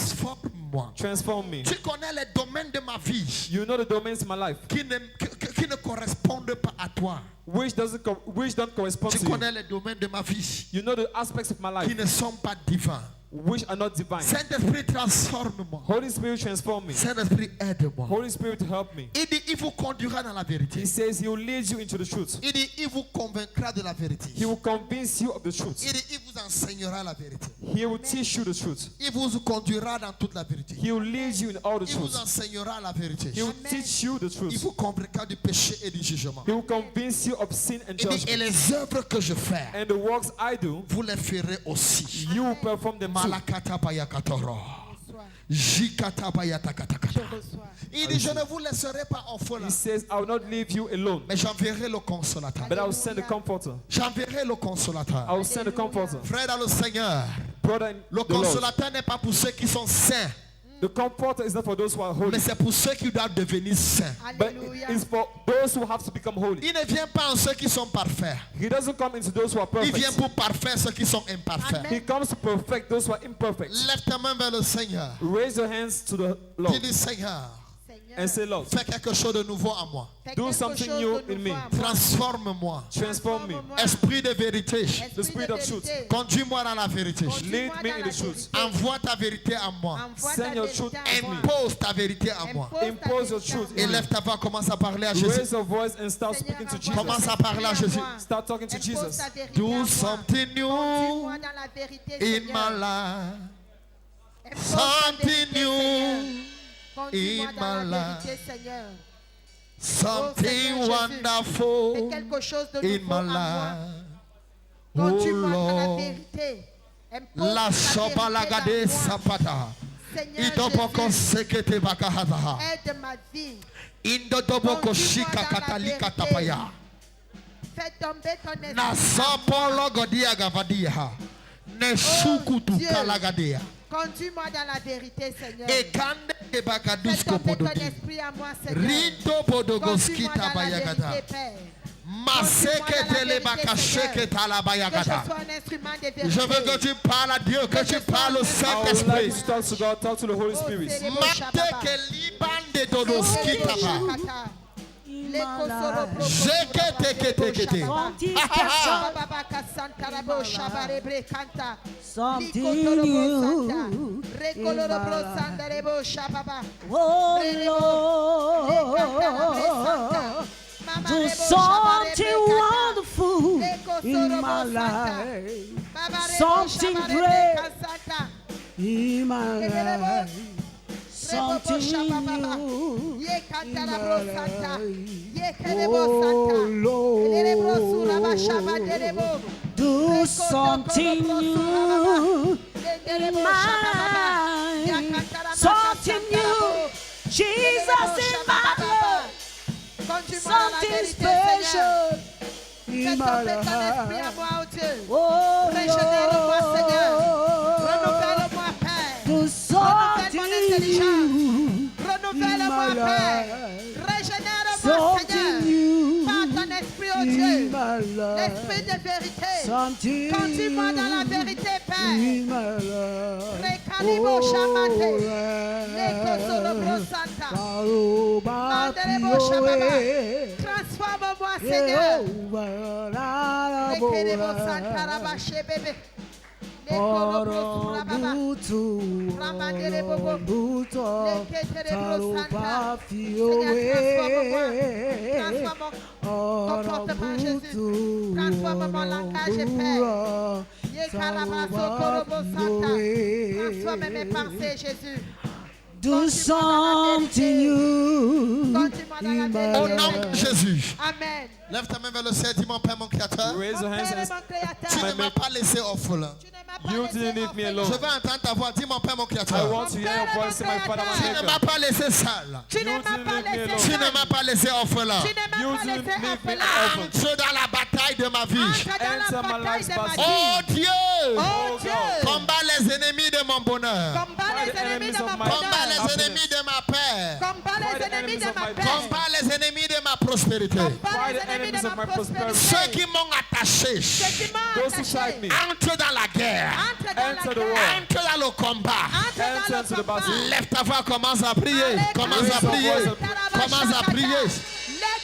Transforme-moi. Transform me. Tu connais les domaines de ma vie You know the domains in my life qui ne correspondent pas à toi. which don't correspond Tu to you. connais les domaines de ma vie You know the aspects of my qui life ne sont pas divins. which are not divine. Saint-Esprit, transforme-moi. Holy Spirit, transform me. Saint-Esprit, aide-moi. Holy Spirit, help me. Il dit, il vous conduira dans la vérité. He says He will lead you into the truth. Il dit, il vous convaincra de la vérité. He will convince you of the truth. Il dit, il vous enseignera la vérité. He will teach you the truth. Il vous conduira dans toute la vérité. He will lead you in all the Il vous truth. enseignera la vérité. He will teach you the Il truth. vous convaincra du péché et du jugement. He will convince you of sin and Il dit, et judgment. les œuvres que je fais, And the works I do, vous les ferez aussi. you will perform them too. Malakata bayakatoro. Reçois. Jikata bayatakata. Je reçois. Il dit, je ne vous laisserai pas orphelin, He says, I will not leave you alone, mais j'enverrai le consolateur. but I will send a comforter. J'enverrai le I consolateur. will send a comforter. Frère dans le Seigneur, Brother in le the Lord. consolateur n'est pas pour ceux qui sont saints, The comforter is not for those who are holy, mais c'est pour ceux qui doivent devenir saints. but Alléluia. it is for those who have to become holy. Il ne vient pas en ceux qui sont parfaits. He doesn't come into those who are Il vient perfect. pour parfaire ceux qui sont imparfaits. Amen. He comes to perfect those who are imperfect. Lève ta main vers le Seigneur. Raise your hands to the Tu Lord. dis, Seigneur, Seigneur, and say, Lord, fais quelque chose de nouveau en moi. fais do quelque something chose new de in nouveau me. en moi. Transforme-moi. Transform me. Transforme-moi. Esprit de vérité, Esprit The spirit de of truth. vérité. conduis-moi dans la vérité. Conduis-moi Lead me dans in la the truth. vérité. Envoie ta vérité en moi. Envoie Send ta your vérité truth en moi. Impose ta vérité en moi. Impose your truth in Élève ta voix, commence à parler à Jésus. Raise your voice and start speaking to Jesus. Commence à parler à Jésus. Start talking to Jesus. Do something new Conduis-moi dans la vérité, in Seigneur. my life. Impose ta Something vérité, Seigneur. new Conduis-moi in dans my la life. vérité, Seigneur. Something Seigneur Jésus. wonderful Fais quelque chose de in nouveau en my moi. life. Oh Conduis-moi dans la Lord. vérité. Impose La ta soba la vérité gade dans moi. sapata. Seigneur Idoboko Jésus, sekete bakahataha. aide ma vie. Indodoboko shika katalika tapaya. Fais tomber ton esprit. Na sapolo godia gavadia. Ne sukutu Dieu. kalagadea. Conduis-moi dans la vérité, Seigneur. Ekande Fais ebakadusko tomber ton pododi. esprit à moi, Seigneur. Rindo Conduis-moi podogoskita dans la bayagada. vérité, Père. Maseke telebakasheke Que je talabayagada. sois un instrument de vérité. Je veux que tu parles à Dieu, que tu parles au I would like Saint-Esprit. you to talk to God, talk to the Holy Spirit. Mateke libande dodoskitaba. Jeke. Something new. Oh Lord, do something wonderful in my life. Something great in my life. Something new in my life. Oh Lord, do something new in my life. Something new, Jesus in my life. Something special in my life. Oh Renouvelle-moi, Père. do something new Renouvelle-moi, in my Père. life. Régénère-moi, Something Seigneur. new Par ton esprit, oh in Dieu. my L'esprit life. de vérité. Something Conduis-moi dans la vérité, Père. in my life. Recalibo chamate. Oh, Lekosoro Santa. Aruba Mandelebo Shababa. Pioe. Transforme-moi, Seigneur. Yehovah, Lekelebo Raboa. Santa Rabache bébé. Lekolobo Surababa. Orobutu, Orobuto, Taruba Pioe. Transforme mon comportement, Jésus. Transforme mon langage, Père. Yekarabaso Korobo Santa. Transforme mes pensées, Jésus. Do something new in my Au nom de life. Jésus. Amen. Lève ta main vers le ciel, dis mon Père, mon Créateur. Raise your Mon hands Père et and mon Tu Créateur. ne m'as pas laissé orphelin. Tu ne m'as pas You laissé didn't leave me orphelin. alone. Je veux entendre ta voix, dis mon Père, mon I Créateur. want to hear your voice, my Father, Tu my ne Maker. m'as pas laissé seul. Tu ne You m'as didn't pas leave me laissé alone. Tu ne seul. m'as pas laissé orphelin. Tu ne m'as You pas didn't laissé leave me orphelin. orphan. Entre dans la bataille de ma vie. Entre dans Enter la my bataille life's de ma battle. Oh vie. Dieu, Oh Dieu. combat les ennemis de mon bonheur. Combat les ennemis de mon Combat bonheur. les ennemis de ma paix. Combat les ennemis de ma paix. Combat les ennemis de ma prospérité. Combat les ennemis de ma prospérité. Ceux qui m'ont attaché. Ceux qui m'ont Those who attaché. strike me. Entre dans la guerre. Entre dans Enter la the guerre. war. Entre dans le combat. Entre Enter dans into le the combat. battle. Lève ta voix, commence à prier. Commence à prier. Commence à prier.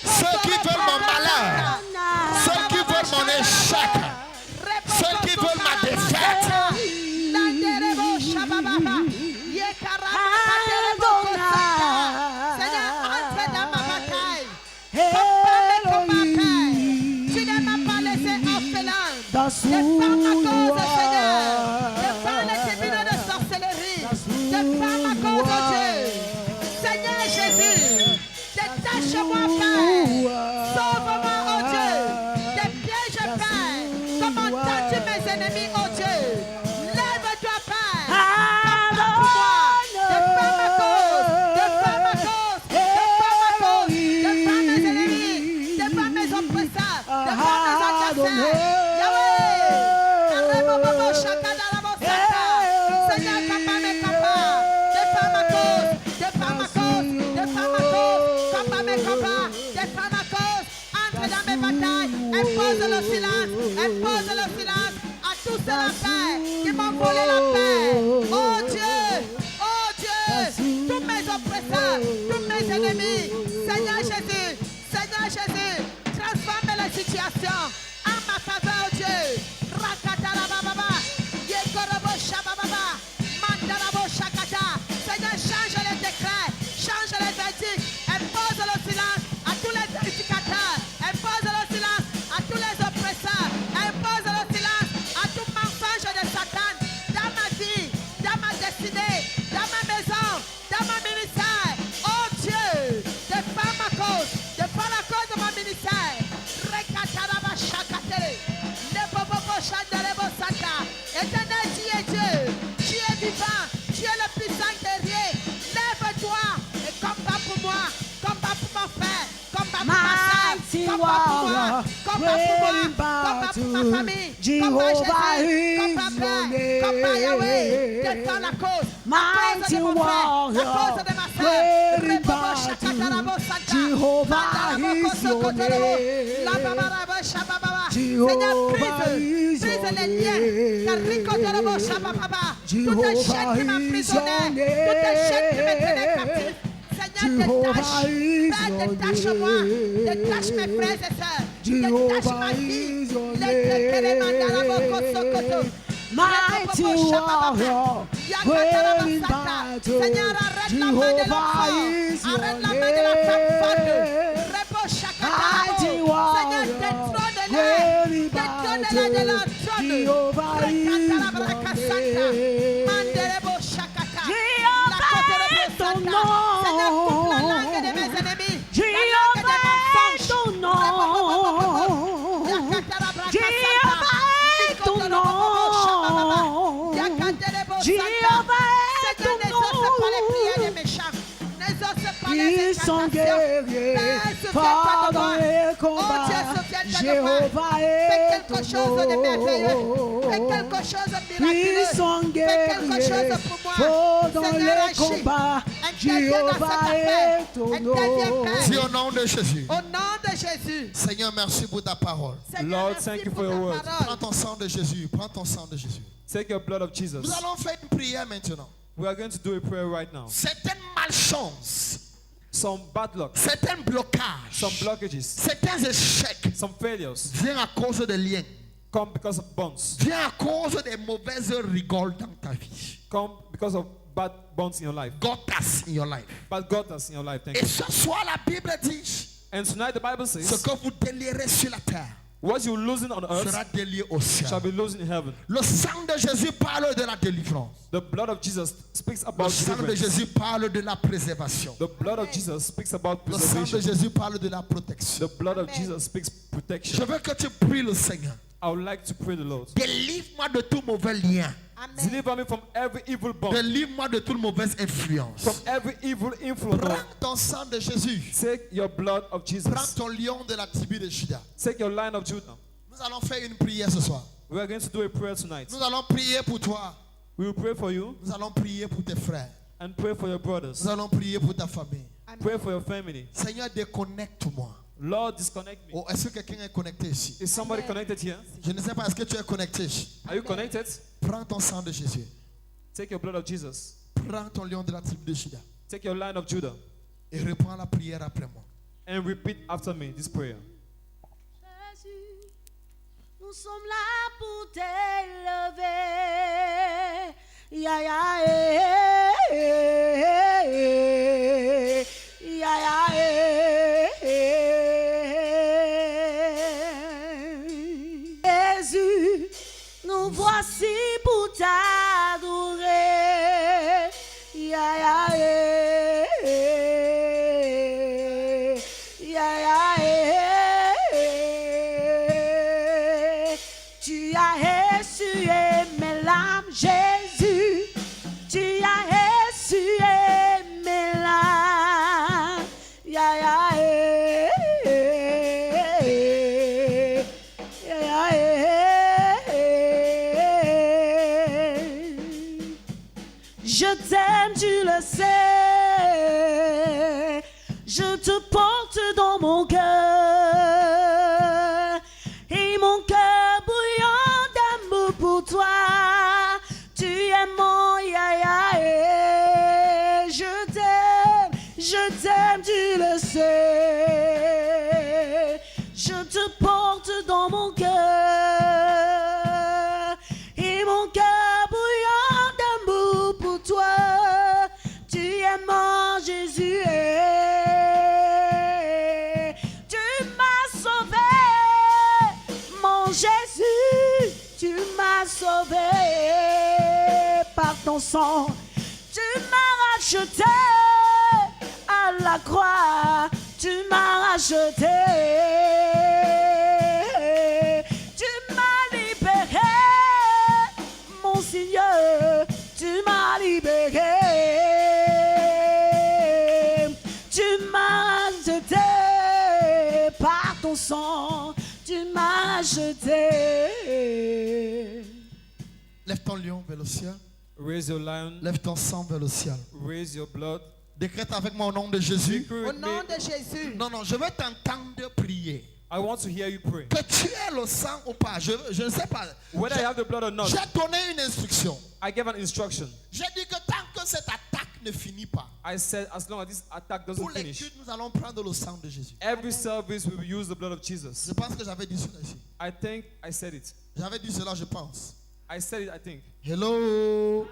Ceux qui veulent mon malheur. Ceux qui veulent mon échec. Ceux qui veulent ma défaite. Seigneur, entre dans ma bataille. Combat mes combats, Père. Tu ne m'as pas laissé orphelin. Défends ma cause, Seigneur. Défends les tribunaux de sorcellerie. Défends ma cause, oh Dieu. Seigneur Jésus, détache-moi, Père. Sauve-moi, oh Dieu. Des pièges, Père. Comme entends-tu mes ennemis, oh Dieu. Lève-toi, Père. Défends ma cause. Défends ma cause. Défends ma cause. Défends mes ennemis. Défends mes oppresseurs. Défends mes adversaires. Yahweh. Arrebo-bobo, shakadalabo-sata. Seigneur, combat mes combats. Défends ma cause. Défends ma cause. Défends ma cause. Combat mes combats. Défends ma cause. Entre dans mes batailles. Impose le silence. Impose le silence à tous ceux-là, Père, qui m'ont volé la paix. Oh Dieu. Oh Dieu. Tous mes oppresseurs. Tous mes ennemis. décisions en ma faveur, Dieu. Rakatalababa, Yekorobo Shabababa, Mandalabo Shakata. Seigneur, change les décrets, change les verdicts, impose le silence à tous les vérificateurs, impose le silence à tous les oppresseurs, impose le silence à tout mensonge de Satan dans ma vie, dans ma destinée, dans ma maison, dans mon ministère. Oh Dieu, défends ma cause, défends la cause de mon ministère. Rekataraba Shakatele, Lebobobo Chandelebo Santa. Éternel, tu es Dieu, tu es vivant, tu es le puissant guerrier. Lève-toi et combat pour moi, combat pour mon frère, combat pour ma soeur, combat pour moi, combat pour moi, combat pour ma famille, combat Jésus, combat Père, combat Yahweh. Défends la cause de mon frère, la cause de ma soeur. Rebobo Shakatarabo Santa, Mandarabo Kosokotoro, Lababarabo Shabababa. Seigneur, brise les liens, Karikotorabo Shabababa. Toutes les chaînes qui m'emprisonnaient, toutes les chaînes qui me tenaient captif. Seigneur, détache-moi, détache mes frères et sœurs, détache ma vie, Mighty warrior, great in battle, Jehovah is your name. Mighty warrior, great in battle, Jehovah is your name. Ton nom, Jéhovah est ton nom, Jéhovah est ton nom, Jéhovah est ton nom. Ils sont guerriers, forts dans les combats, Jéhovah est ton nom. Ils sont guerriers, forts dans les combats, Jéhovah est ton nom. Dis au nom de Jésus. Au nom de Jésus. Seigneur, merci pour ta parole. Lord, thank you for your word. Prends ton sang de Jésus. Prends ton sang de Jésus. Take your blood of Jesus. Nous allons faire une prière maintenant. We are going to do a prayer right now. Certaines malchances, Some bad luck, certains blocages, some blockages, certains échecs some failures viennent à cause des liens, come because of bonds, viennent à cause des mauvaises rigoles dans ta vie. come because of bad bonds in your life, Gotas in your life. bad gutters in your life. Thank Et you. ce soir, la Bible dit, And tonight the Bible ce says, que vous délierez sur la terre what you losing on earth sera délié au ciel. shall be losing in heaven. Le sang de Jésus parle de la délivrance. The blood of Jesus speaks Le about sang de deliverance. Jésus parle de la préservation. The blood of Jesus speaks about Le sang de preservation. Jésus parle de la protection. The blood of Amen. Jesus speaks Je protection. veux que tu pries le Seigneur. I would like to pray the Lord. Délivre-moi de tout mauvais lien. Amen. Deliver me from every evil bond, Délivre-moi de toute mauvaise influence. from every evil influence. Prends ton sang de Jésus. Take your blood of Prends Jesus. ton lion de la tribu de Juda. Take your line of Judah. Nous allons faire une prière ce soir. We are going to do a prayer tonight. Nous allons prier pour toi. We will pray for you Nous allons prier pour tes frères. and pray for your brothers. Nous allons prier pour ta famille. Pray for your family. Seigneur, déconnecte-moi. Lord, disconnect me. Oh, est-ce que quelqu'un est connecté ici? Is somebody connected here? Je ne sais pas, est-ce que tu es connecté? Are you connected? Prends ton sang de Jésus. Take your blood of Jesus. Prends ton lion de la tribu de Juda. Take your line of Judah Et reprends la prière après moi. and repeat after me this prayer. Jésus, nous sommes là pour t'élever. Ya ya eh, eh, eh, ya ya eh, eh. Jésus, nous voici pour t'adorer. Ya ya eh, eh, ya ya eh. Tu as essuyé mes larmes, Jésus. Tu as essuyé mes larmes. Ya ya eh, ya ya Je t'aime, tu le sais. Je te porte dans mon cœur. Et mon cœur bouillant d'amour pour toi. Tu es mon ya-ya. Je t'aime, tu le sais. Je te porte dans m'as sauvé par ton sang. Tu m'as racheté à la croix. Tu m'as racheté. Tu m'as libéré, mon Seigneur. Tu m'as libéré. Tu m'as racheté par ton sang. Tu m'as racheté. Lève ton lion vers le ciel. Raise your lion. Lève ton sang vers le ciel. Raise your blood. Décrète avec moi au nom de Jésus. Decree Au with nom me. de Jésus. Non, non, je veux t'entendre prier. I want to hear you pray. Que tu aies le sang ou pas, je ne sais pas. Whether I have the blood or not, J'ai donné une instruction. I gave an instruction. J'ai dit que tant que cette attaque ne finit pas, I said, as long as this attack doesn't pour les finish, cultes, nous allons prendre le sang de Jésus. every service we will use the blood of Jesus. Je pense que j'avais dit cela ici. I think I said it. J'avais dit cela, je pense. I said it, I think. Hello.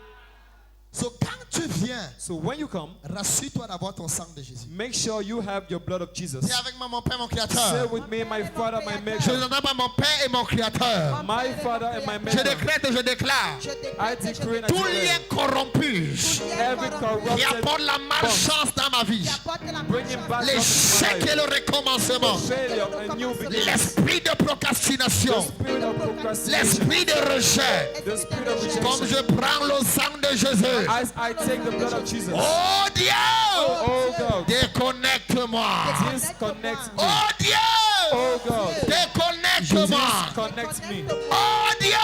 So, quand tu viens, So when you come, rassure-toi d'avoir ton sang de Jésus. make sure you have your blood of Jesus. Dis avec moi, mon Père, mon Say Créateur. with me, my Father, my Je Maker. ne donne pas mon Père et mon Créateur. My Father and my Je Maker. décrète et je déclare. Je I décrète et je decree and I Tout declare. lien corrompu Every qui corrupted apporte la malchance dans ma vie, apporte la bringing malchance. back l'échec et le recommencement, failure and new beginnings. l'esprit de The procrastination, spirit of procrastination. l'esprit de rejet, The spirit of comme rejection. je prends le sang de Jésus. As I take the blood of Jesus. Oh Dieu, Oh God. déconnecte-moi. Disconnect me. Oh Dieu, Oh God. déconnecte-moi. Disconnect me. Oh Dieu,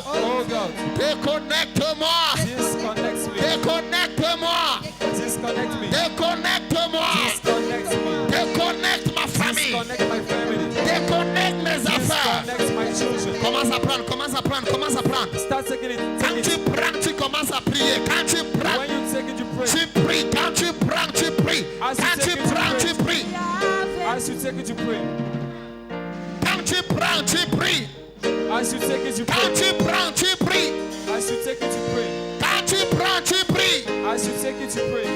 Oh God. déconnecte-moi. Disconnect me. Déconnecte-moi. Disconnect me. Déconnecte-moi. Disconnect me. Déconnecte ma famille. Disconnect my family. Déconnecte mes affaires. Disconnect my children. Commence à prendre, commence à prendre, commence à prendre. Start taking it. Quand Take tu it. prends, tu commences à prier. Quand tu prends, When you take it, you pray. tu pries. Quand tu prends, tu pries. Quand tu prends, tu pries. As you take it, you pray. Quand tu prends, tu pries. As you take it, you Quand pray. tu prends, tu pries. As you take it, you pray. Quand tu prends, tu pries. As you take it, you pray.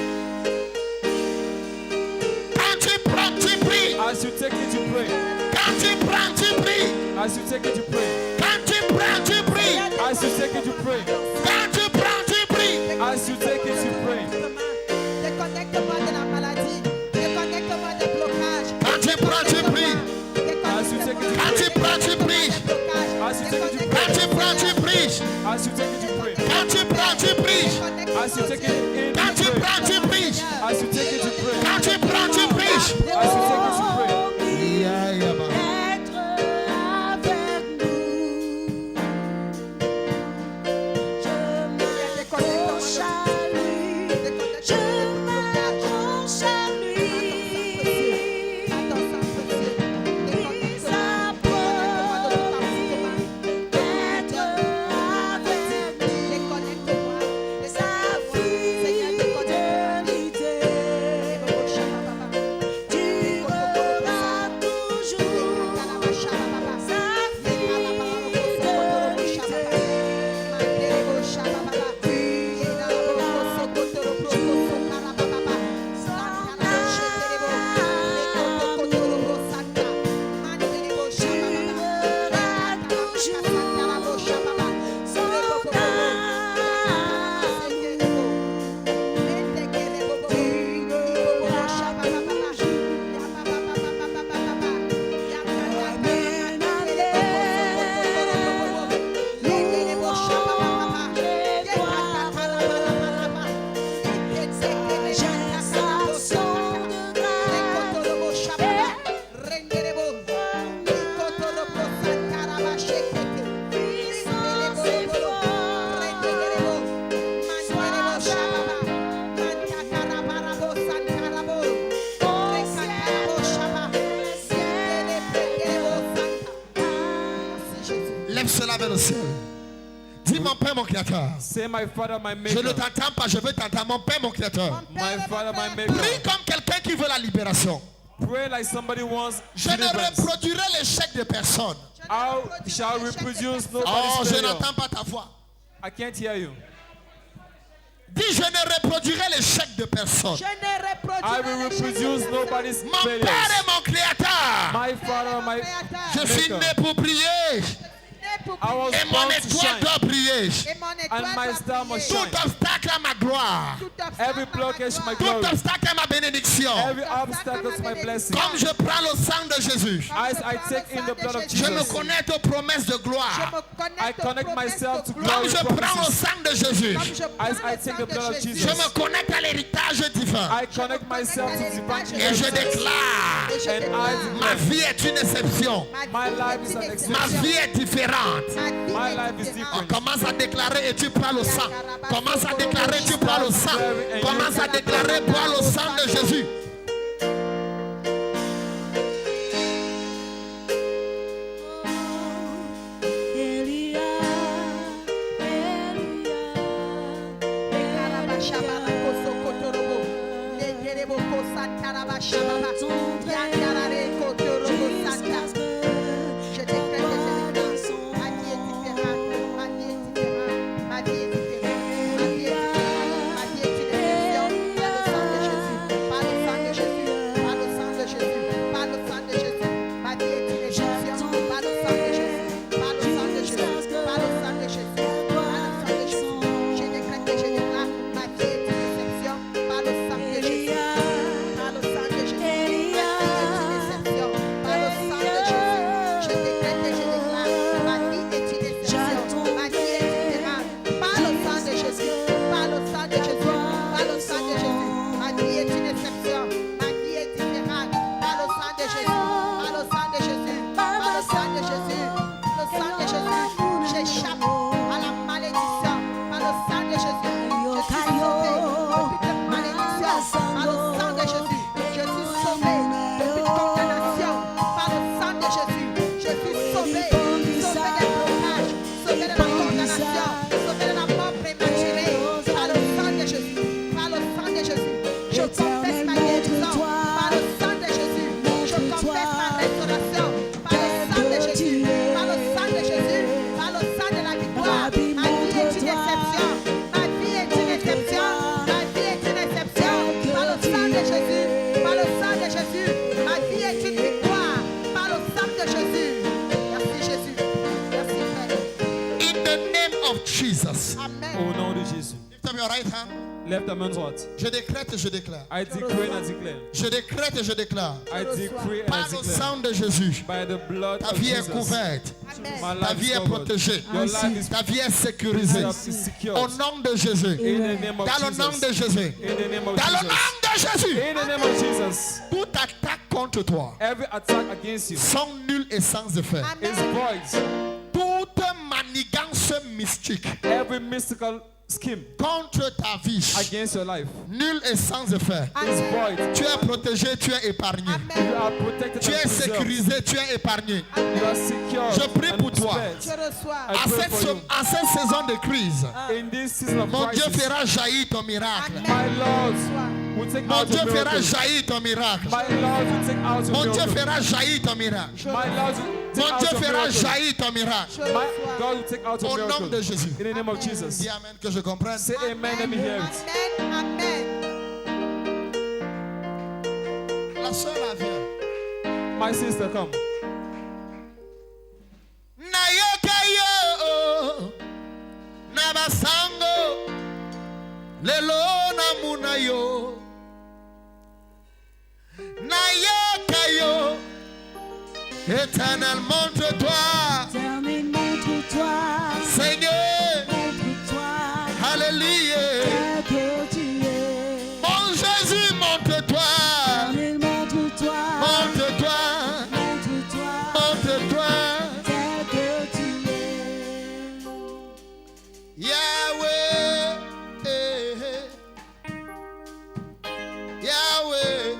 Quand tu prends, tu pries. As you take it, you pray. Quand tu prends, tu pries. As you take it, you pray. Quand tu prends, tu pries. As you take it, you pray. Quand tu prends, tu pries. As you take it, you pray. Déconnecte-moi de la maladie. Déconnecte-moi des blocages. Quand tu prends, tu pries. As you take it, Quand tu prends, tu pries. As you take it, you Quand pray. tu prends, tu pries. As you take it, you pray. Quand tu prends, tu pries. As you take it in, Quand tu you pray. prends, tu pries. As you take it, you pray. Quand tu prends, tu pries. As you take it, you pray. Être avec nous. Je m'accroche à lui. Je m'accroche à lui. Ils apportent être avec nous. Sa fidélité durera toujours. Sa durera toujours. Son Lève cela vers le ciel. Dis mon Père, mon Créateur. Say, my Father, my Je ne Maker. t'entends pas, je veux t'entendre. Mon Père, mon Créateur. My Father, my Prie Maker. comme quelqu'un qui veut la libération. Pray like somebody wants Je ne deliverance. reproduirai l'échec de personne. How shall reproduce Oh, nobody's je failure? n'entends pas ta voix. I can't hear you. Dis, je ne reproduirai l'échec de personne. I will reproduce nobody's Mon Père failures. et mon Créateur. My Father, my Je suis Maker. né pour prier. pour I was prier. Et mon born to étoile shine. doit briller. Et mon And étoile my doit star must briller. shine. Tout obstacle à ma gloire. Tout obstacle Every à ma blockage, my gloire. Tout glory. obstacle à ma bénédiction. Every obstacle to my blessing. Comme je prends le sang de Jésus, As I take in the blood of je me Jesus, connecte aux promesses de Je gloire. I connect myself to Comme glory je prends le promises. sang de Jésus, As I take the blood of je Jesus, me connecte à l'héritage divin. I connect myself to divine Et je inheritance. déclare, ma vie est une exception. My life is an Ma exception. vie est différente. My life is On different. commence à déclarer et tu prends le sang. Commence à déclarer, tu prends le sang. Commence à déclarer, prends le sang de Jésus. Jesus. Au nom de Jésus. Lift up your right hand. Lève ta main droite. Je décrète et je déclare. I decree and I declare. Je décrète et je déclare. I decree and I Par le declare. sang de Jésus, By the blood ta of vie est Jesus. couverte. My Ta life vie is est covered. protégée. Your life is Ta vie est sécurisée. is secured. Au nom de Jésus. In the name of Dans le nom Jesus. de Jésus. In the name of Dans le Jesus. nom de Jésus. In the name of Jesus. Toute attaque contre toi Every attack against you sont nulles et sans effet. is void. Toute manigance mystique Every mystical scheme contre ta vie, against your life nulle et sans effet. is void. Tu es protégé, tu es épargné. You are protected Tu and es preserved. sécurisé, tu es épargné. You are secure. Je prie and pour toi. spared. Je reçois. I À pray cette, for you. à cette saison de crise, In this season of mon Dieu crisis, fera jaillir ton miracle. my Lord will take Mon out Dieu your fera miracle. jaillir ton miracle. My Lord will take out your Mon Dieu miracle. fera jaillir ton miracle. My Lord will take Mon out Dieu your fera miracle. jaillir ton miracle. My God will take out your Au nom miracle. de Jésus. In the name of Jesus. Dis Amen que je comprenne. Say amen, let me hear it. Amen. Amen. La soeur là vient. My sister, come. Nayokayo Nabasango Lelo Namunayo Nayokayo Éternel, montre-toi, Éternel, montre-toi, Seigneur, montre-toi, Alléluia. tel que tu es. Mon Jésus, montre-toi, Éternel, montre-toi, montre-toi, montre-toi, montre-toi. tel que tu es. Yahweh, Yahweh,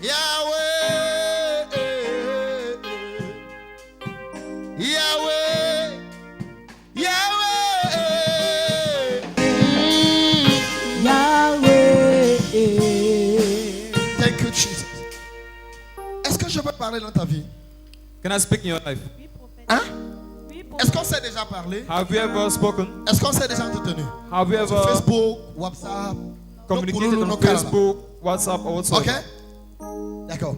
Yahweh, Yahweh, Yahweh. Yahweh. Thank you, Jesus. Est-ce que je peux parler dans ta vie? Can I speak in your life? Hein? Est-ce qu'on s'est déjà parlé? Have you ever spoken? Est-ce qu'on s'est déjà entretenu? Have you Sur ever Facebook, WhatsApp, communicated no on caramba. Facebook, WhatsApp, or Ok? whatsoever? D'accord.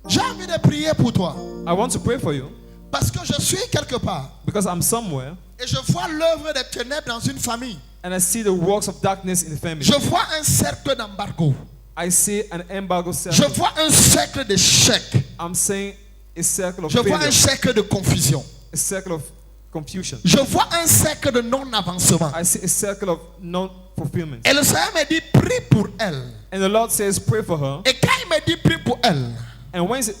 J'ai envie de prier pour toi. I want to pray for you Parce que je suis quelque part. because I'm somewhere Et je vois l'œuvre des ténèbres dans une famille. and I see the works of darkness in the family. Je vois un cercle d'embargo. I see an embargo Je circle. vois un cercle d'échec. I'm saying a circle of Je vois un failure, cercle de confusion. a circle of confusion. Je vois un cercle de non-avancement. I see a circle of non-fulfillment. Et le Seigneur me dit, prie pour elle. And the Lord says, pray for her. Et quand il me dit, prie pour elle, And when he says,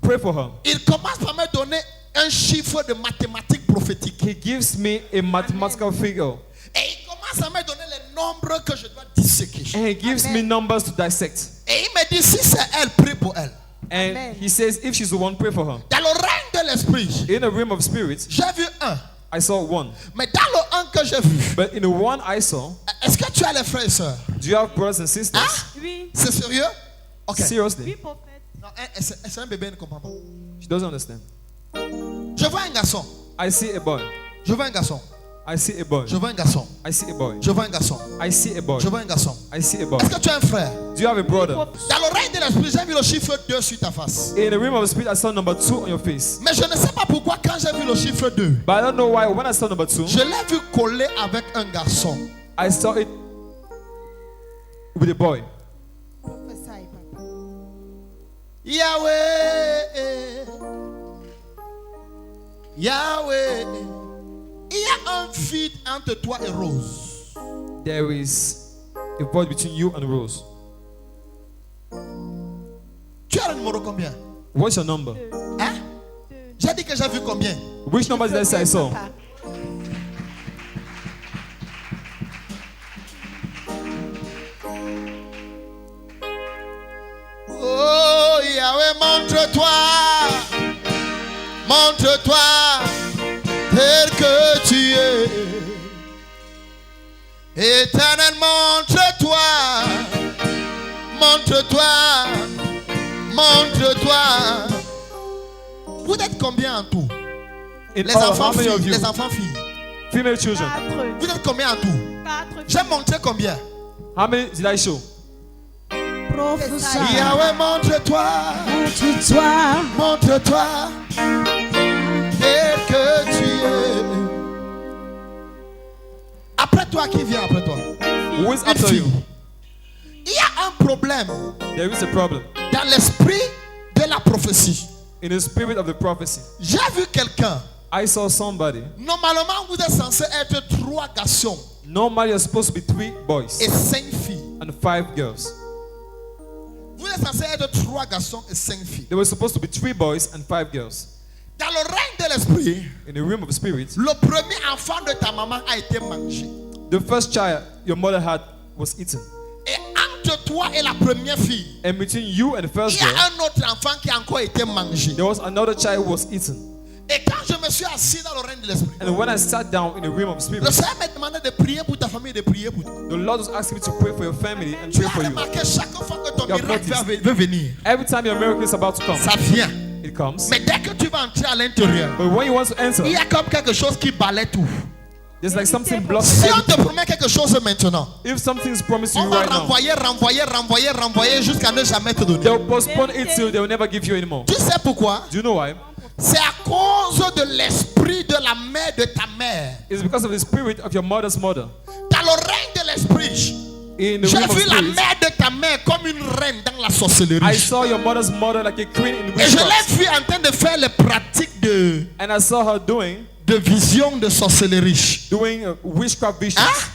pray for her, il commence par me donner un chiffre de mathématiques prophétiques. he gives me a mathematical figure. Et il commence à me donner les nombres que je dois disséquer. And he gives me numbers to dissect. Et il me dit, si c'est elle, prie pour elle. And Amen. he says, if she's the one, pray for her. Dans le règne de l'esprit, In the realm of spirits, j'ai vu un. I saw one. Mais dans le un que j'ai vu, But in the one I saw, est-ce que tu as les frères et sœurs? do you have brothers and sisters? Hein? Oui. C'est sérieux? Ok. Seriously? Oui, prophète. Non, c'est un bébé, il ne comprend pas. She doesn't understand. Je vois un garçon. I see a boy. Je vois un garçon. I see a boy. Je vois un garçon. I see a boy. Je vois un garçon. I see a boy. Je vois un garçon. I see a boy. Est-ce que tu as un frère? Do you have a brother? Dans le règne de l'esprit, j'ai vu le chiffre 2 sur ta face. In the realm of the spirit, I saw number 2 on your face. Mais je ne sais pas pourquoi quand j'ai vu le chiffre 2, But I don't know why. When I saw number 2, je l'ai vu coller avec un garçon. I saw it with a boy. Prophesy, papa. Yahweh, Yahweh, il y a un vide entre toi et Rose. There is a void between you and Rose. Tu as le numéro combien? What's your number? Hein? J'ai dit que j'ai vu combien? Which number did I say I saw? Papa. Oh Yahweh, montre-toi, montre-toi tel que tu es. Éternel, montre-toi, montre-toi, montre-toi. Vous êtes combien en tout? In Les all, enfants how many of filles, you? les enfants filles. Female children. 4. Vous êtes combien en tout? 4. J'ai montré combien? How many did I show? Prophesy. Yahweh, montre-toi, Montre-toi. montre-toi tel que tu es. Après toi, qui vient après toi? Who is Une after fille. you? Il y a un problème There is a problem dans l'esprit de la prophétie. in the spirit of the prophecy. J'ai vu quelqu'un. I saw somebody. Normalement, vous êtes censé être 3 garçons Normally, you're supposed to be 3 boys et 5 filles. and 5 girls. Vous êtes censé être 3 garçons et 5 filles. There were supposed to be 3 boys and 5 girls. Dans le règne de l'esprit, In the realm of the spirit, le premier enfant de ta maman a été mangé. the first child your mother had was eaten. Et entre toi et la première fille, And between you and the il first y a girl, un autre enfant qui a encore été mangé. there was another child who was eaten. Et quand je me suis assis dans le règne de l'esprit, And when I sat down in the realm of the le spirit, Seigneur m'a demandé de prier pour ta famille et de prier pour toi. the Lord was asking me to pray for your family and Tu pray as for you. remarqué chaque fois que ton You have miracle noticed. veut venir, Every time your miracle is about to come, ça vient. it comes. Mais dès que tu vas entrer à l'intérieur, But when you want to enter, il y a comme quelque chose qui balaie tout. there's like something blocking Si on everything. te promet quelque chose maintenant, If something is promised to on you va right now, renvoyer jusqu'à ne jamais te donner. they'll postpone it till they will never give you anymore. Tu sais pourquoi? Do you know why? C'est à cause de l'esprit de la mère de ta mère. It's because of the spirit of your mother's mother. Dans le règne de l'esprit, In the j'ai realm of vu la spirit, mère de ta mère comme une reine dans la I sorcellerie. saw your mother's mother like a queen in Et je witchcraft. l'ai vue en train de faire les pratiques de And I saw her doing vision de sorcellerie. witchcraft visions. Hein?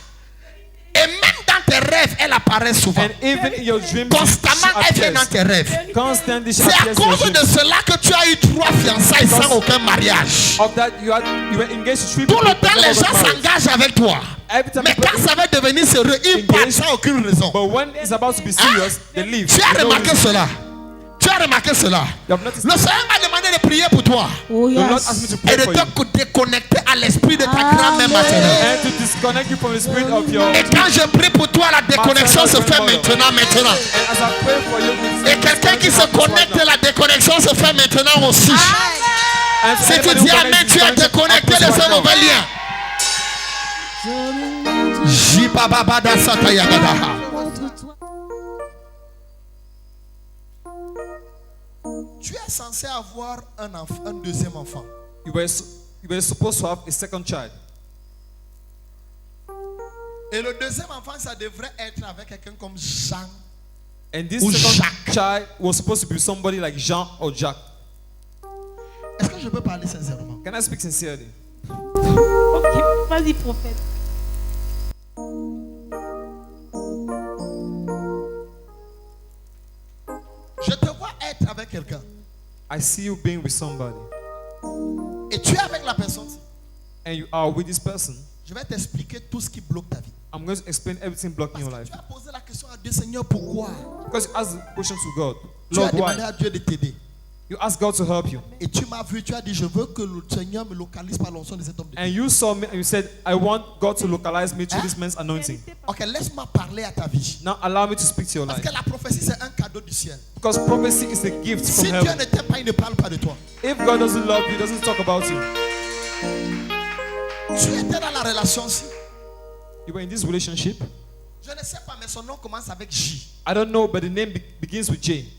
Et même dans tes rêves, elle apparaît souvent. And even in your dreams, Constamment, she elle vient dans appears. tes rêves. Constantly, she C'est à appears in your cause de dreams. cela que tu as eu 3 fiançailles sans aucun mariage. Of that, you were engaged to 3 Tout people. le temps, les gens s'engagent avec toi. Every time Mais people- quand ça va devenir sérieux, ils partent sans aucune raison. But when it's about to be serious, they leave. Tu as There's no remarqué reason. cela? Tu as remarqué cela? You have noticed. Le Seigneur m'a demandé de prier pour toi Oh The Lord asked me yes. to et pray de for you. te déconnecter à l'esprit de ta Amen. grand-mère maternelle. And to disconnect you from the spirit of your. Et quand je prie pour toi, la déconnexion se fait maintenant. And as I pray for you, it's- Et quelqu'un qui se connecte, la déconnexion se fait maintenant aussi. And Si tu everybody dis who Amen, connects tu es is déconnecté connected de right ce now. mauvais lien. Jibababada satayagadaha. Montre-toi. Tu es censé avoir un deuxième enfant. You were supposed to have a second child. Et le deuxième enfant, ça devrait être avec quelqu'un comme Jean. And this Ou second Jacques. child was supposed to be somebody like Jean or Jacques. Est-ce que je peux parler sincèrement? Can I speak sincerely? Ok, vas-y, prophète. Je te vois être avec quelqu'un. I see you being with somebody. Et tu es avec la personne. And you are with this person. Je vais t'expliquer tout ce qui bloque ta vie. I'm going to explain everything blocking Parce your que life. tu as posé la question à Dieu, Seigneur, pourquoi? Because you ask the question to God. Tu as Lord, demandé why? à Dieu de t'aider. You ask God to help you. Et tu m'as vu, tu as dit, je veux que le Seigneur me localise par l'onction de cet homme de And Dieu. you saw me and you said, I want God to localize me through this man's anointing. Ok, laisse-moi parler à ta vie. Now allow me to speak to your Parce life. que la prophétie, c'est un cadeau du ciel. Because prophecy is a gift Si from Dieu heaven. ne t'aime pas, il ne parle pas de toi. If God doesn't love you, he doesn't talk about you. Tu étais dans la relation ci. You were in this relationship. Je ne sais pas, mais son nom commence avec J. I don't know, but the name begins with J.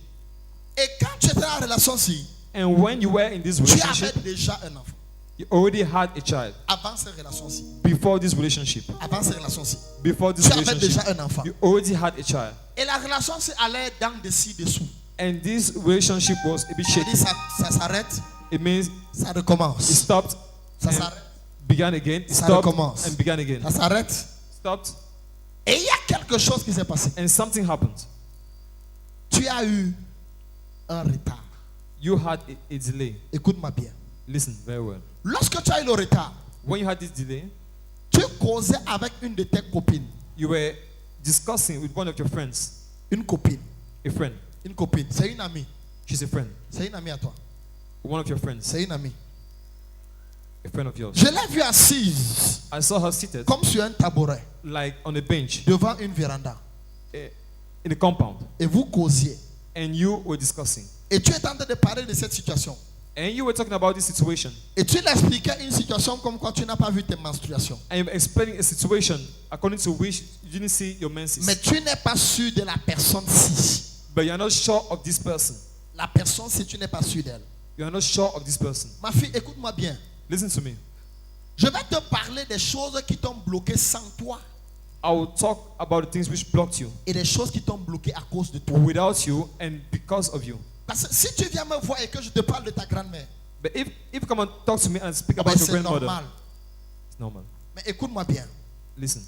Et quand tu étais dans la relation ci, And when you were in this tu relationship, avais déjà un enfant. you already had a child. Avant ces relations ci. Before this relationship. Avant ces relations ci. Before this Tu avais relationship. déjà un enfant. You already had a child. Et la relation ci allait dans dessus dessous. And this relationship was a bit C'est-à-dire, shaky. ça s'arrête, It means ça it recommence. stopped, Ça and s'arrête, began again. It Ça stopped recommence. and began again. ça s'arrête. Stopped Et il y a quelque chose qui s'est passé. and something happened. Tu as eu un retard. You had a delay. Écoute-moi bien. Listen very well. Lorsque tu as eu le retard, When you had this delay, tu causais avec une de tes copines. you were discussing with one of your friends. Une copine. A friend. Une copine. C'est une amie. She's a friend. C'est une amie à toi. One of your friends. C'est une amie. A friend of yours. Je l'ai vue assise I saw her seated comme sur un tabouret like on a bench devant une véranda. in a compound. Et vous causiez. And you were discussing. Et tu es en train de parler de cette situation. And you were talking about this situation. Et tu l'expliquais une situation comme quoi tu n'as pas vu tes menstruations. And you were explaining a situation according to which you didn't see your menses. Mais tu n'es pas sûr de la personne si. But you are not sure of this person. La personne si tu n'es pas sûr d'elle. You are not sure of this person. Ma fille, écoute-moi bien. Listen to me. Je vais te parler des choses qui t'ont bloqué sans toi I will talk about the things which blocked you et des choses qui t'ont bloqué à cause de toi. without you and because of you. Parce que si tu viens me voir et que je te parle de ta grand-mère, But if you come and talk to me and speak ben about your c'est grandmother, normal. it's normal. Mais écoute-moi bien. Listen.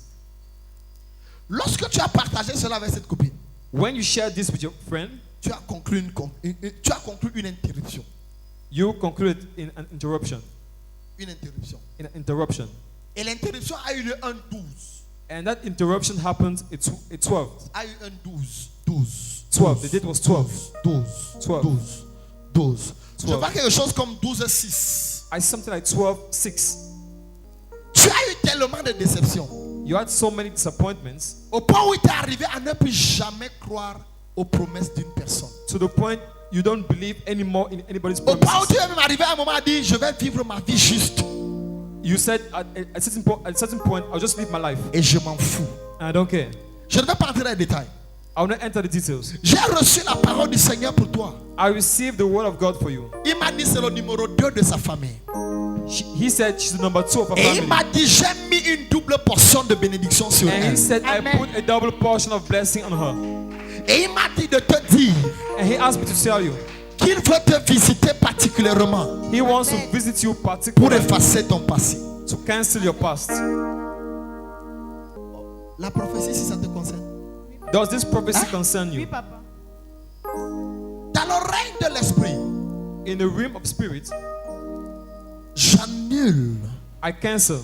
Lorsque tu as partagé cela avec cette copine, When you share this with your friend, tu as conclu une interruption. you concluded in an interruption. Une interruption. In an interruption. Et l'interruption a eu lieu un 12. And that interruption happened at 12. A eu un 12. 12. 12. The date was 12. 12. 12. 12. 12. Je 12. vois quelque chose comme 12 et 6. I something like 12:6. Tu as eu tellement de déceptions. You had so many disappointments Au point où il t'est arrivé à ne plus jamais croire aux promesses d'une personne. to the point you don't believe anymore in anybody's Au point où promises. tu es même arrivé à un moment à dire, je vais vivre ma vie juste. You said at a certain point, I'll just live my life Et je m'en fous. and I don't care. Je ne vais pas entrer dans les détails. I will not enter the details. J'ai reçu la parole du Seigneur pour toi. I received the word of God for you. Il m'a dit c'est le numéro 2 de sa famille. He said she's the number 2 of her Et il family. m'a dit j'ai mis une double portion de bénédiction sur And he elle. said, I Amen. put a double portion of blessing on her. Et il m'a dit de te dire And he asked me to tell you, qu'il veut te visiter particulièrement he wants to Amen. visit you pour particularly effacer ton passé. to cancel your past. La prophétie, si ça te concerne. Does this prophecy concern Oui, you? papa. Dans le règne de l'esprit, In the realm of spirit, j'annule I cancel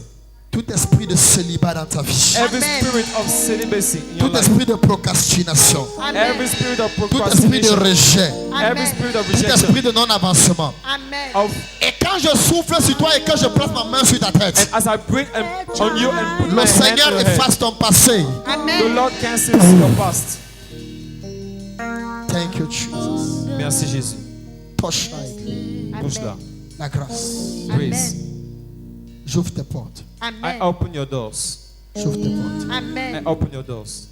tout esprit de célibat dans ta vie. every Amen. spirit of celibacy in your Tout life. esprit de procrastination. Every Amen. spirit of Tout esprit de procrastination. rejet. Every Amen. spirit of Tout rejection. esprit de non-avancement. Amen. Of, Et quand je souffle sur toi et que je place ma main sur ta and tête, as I breathe on you and put le my hand Seigneur on your head, efface ton passé. the Amen. Lord cancels your past. Thank you, Jesus. Merci Jésus. Touche la Touche-la. la grâce. Grace. J'ouvre tes portes. I Amen. open your doors. J'ouvre tes portes. I Amen. open your doors.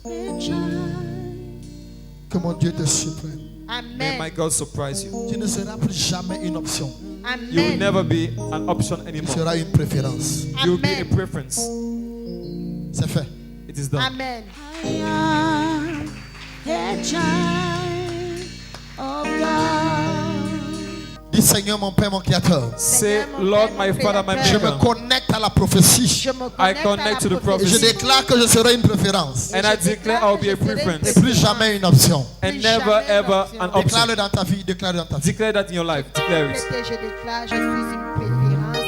Que mon Dieu te supprime. May my Amen. God surprise you. Tu ne seras plus jamais une option. You will Amen. never be an option Tu anymore. seras une préférence. You will be a Amen. preference. C'est fait. It is done. Amen. I am a child of God. Dis Seigneur mon Père, mon Créateur. Say, Seigneur, mon Lord, Père, my mon Father, my Je me Maker. connecte à la prophétie. Je me I connecte à la connect to the Et prophecy. je déclare que je serai une préférence. And I declare I will be a Et preference. plus jamais une option. And Plus never jamais ever l'option. an option. Déclare-le dans ta vie. Déclare-le dans ta vie. Declare that in your life. Declare it. Je déclare, je suis une préférence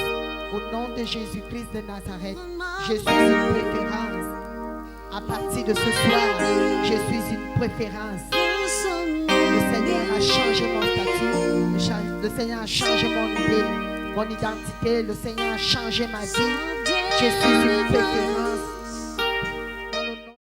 au nom de Jésus-Christ de Nazareth. Je suis une préférence. À partir de ce soir, je suis une préférence. Le Seigneur a changé mon statut. Le Seigneur a changé mon idée, mon identité. Le Seigneur a changé ma vie. Je suis une préférence